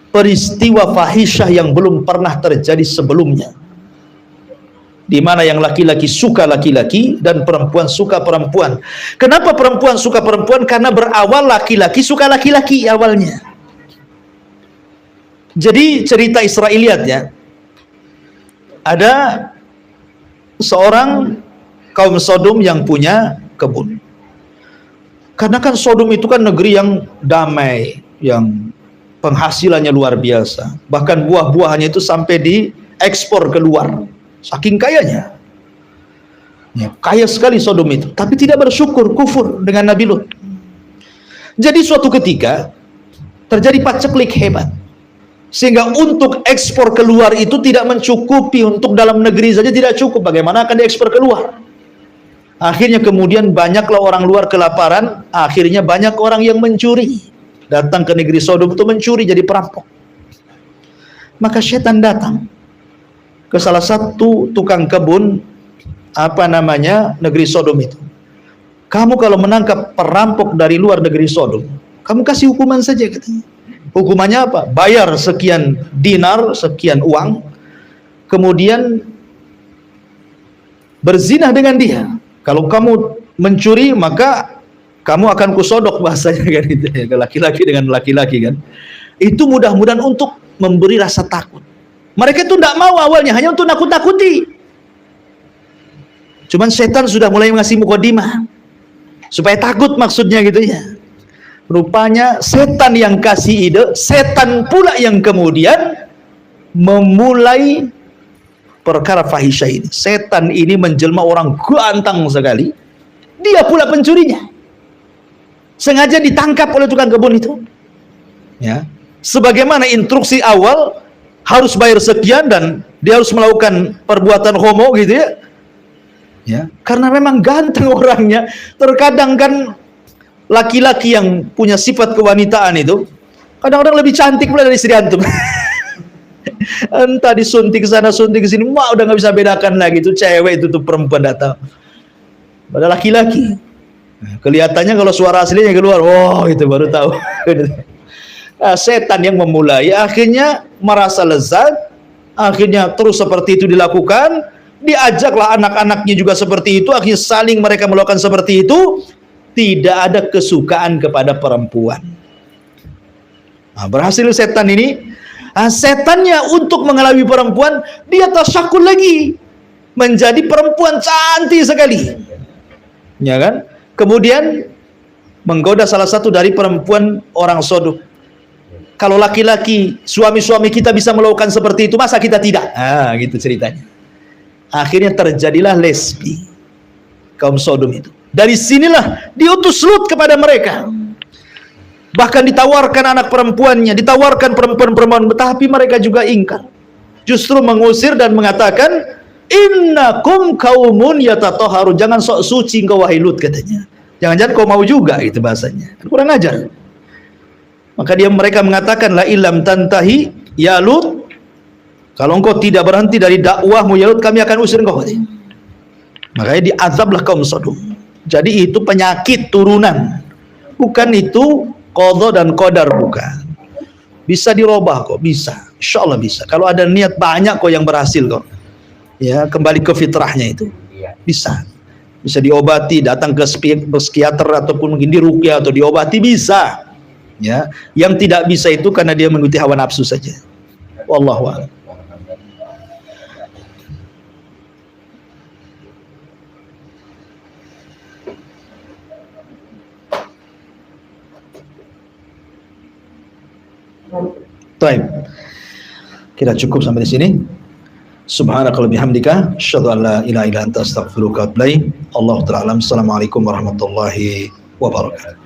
peristiwa fahisyah yang belum pernah terjadi sebelumnya, di mana yang laki-laki suka laki-laki dan perempuan suka perempuan. Kenapa perempuan suka perempuan? Karena berawal laki-laki suka laki-laki awalnya. Jadi cerita Israiliyat, ya, ada seorang kaum Sodom yang punya kebun. Karena kan Sodom itu kan negeri yang damai, yang penghasilannya luar biasa, bahkan buah-buahannya itu sampai diekspor keluar, saking kayanya. Ya, kaya sekali Sodom itu, tapi tidak bersyukur, kufur dengan Nabi Lut. Jadi suatu ketika terjadi paceklik hebat, sehingga untuk ekspor keluar itu tidak mencukupi, untuk dalam negeri saja tidak cukup, bagaimana akan diekspor keluar? Akhirnya kemudian banyaklah orang luar kelaparan, akhirnya banyak orang yang mencuri, datang ke negeri Sodom itu mencuri, jadi perampok. Maka setan datang ke salah satu tukang kebun negeri Sodom itu. Kamu kalau menangkap perampok dari luar negeri Sodom, kamu kasih hukuman saja, katanya. Hukumannya apa? Bayar sekian dinar, sekian uang, kemudian berzinah dengan dia. Kalau kamu mencuri, maka kamu akan kusodok, bahasanya kan itu ya, laki-laki dengan laki-laki kan. Itu mudah-mudahan untuk memberi rasa takut. Mereka itu tidak mau awalnya, hanya untuk nakut-nakuti. Cuman setan sudah mulai ngasih mukadimah supaya takut, maksudnya gitu ya. Rupanya setan yang kasih ide, setan pula yang kemudian memulai perkara fahisyah ini. Setan ini menjelma orang ganteng sekali, dia pula pencurinya. Sengaja ditangkap oleh tukang kebun itu. Ya, sebagaimana instruksi awal harus bayar sekian dan dia harus melakukan perbuatan homo gitu ya. Ya, karena memang ganteng orangnya. Terkadang kan laki-laki yang punya sifat kewanitaan itu kadang-kadang lebih cantik pula dari istri antum. Entah disuntik sana suntik sini, wah udah nggak bisa bedakan lagi, itu cewek itu tuh perempuan datang. Pada laki-laki kelihatannya kalau suara aslinya keluar, oh itu baru tahu. Nah, setan yang memulai, akhirnya merasa lezat, akhirnya terus seperti itu dilakukan. Diajaklah anak-anaknya juga seperti itu, akhirnya saling mereka melakukan seperti itu. Tidak ada kesukaan kepada perempuan. Nah, berhasil setan ini. Nah, setannya untuk mengelabui perempuan, dia tasyakul lagi menjadi perempuan cantik sekali, ya kan? Kemudian menggoda salah satu dari perempuan orang Sodom. Kalau laki-laki, suami-suami kita bisa melakukan seperti itu, masa kita tidak? Ah, gitu ceritanya. Akhirnya terjadilah lesbi kaum Sodom itu. Dari sinilah diutus Lut kepada mereka. Bahkan ditawarkan anak perempuannya, ditawarkan perempuan-perempuan, tetapi mereka juga ingkar. Justru mengusir dan mengatakan, innakum kaumun yatatoharu, jangan sok suci engkau wahai Lut, katanya. Jangan-jangan kau mau juga, itu bahasanya. Kurang ajar. Maka mereka mengatakan, la ilam tantahi ya Lut, kalau engkau tidak berhenti dari dakwahmu ya Lut, kami akan usir engkau, katanya. Makanya diazablah kaum Sodom. Jadi itu penyakit turunan, bukan itu qadha dan qadar, bukan. Bisa dirubah kok, bisa. Insya Allah bisa. Kalau ada niat banyak kok yang berhasil kok. Ya, kembali ke fitrahnya itu. Bisa. Bisa diobati, datang ke psikiater ataupun mungkin diruqyah atau diobati, bisa. Ya, yang tidak bisa itu karena dia mengikuti hawa nafsu saja. Wallahu a'lam. Baik, kita cukup sampai di sini. Subhanakallahumma bihamdika, asyhadu an la ilaha illa anta, astaghfiruka wa atubu ilaik. Allahu ta'ala alam. Assalamualaikum warahmatullahi wabarakatuh.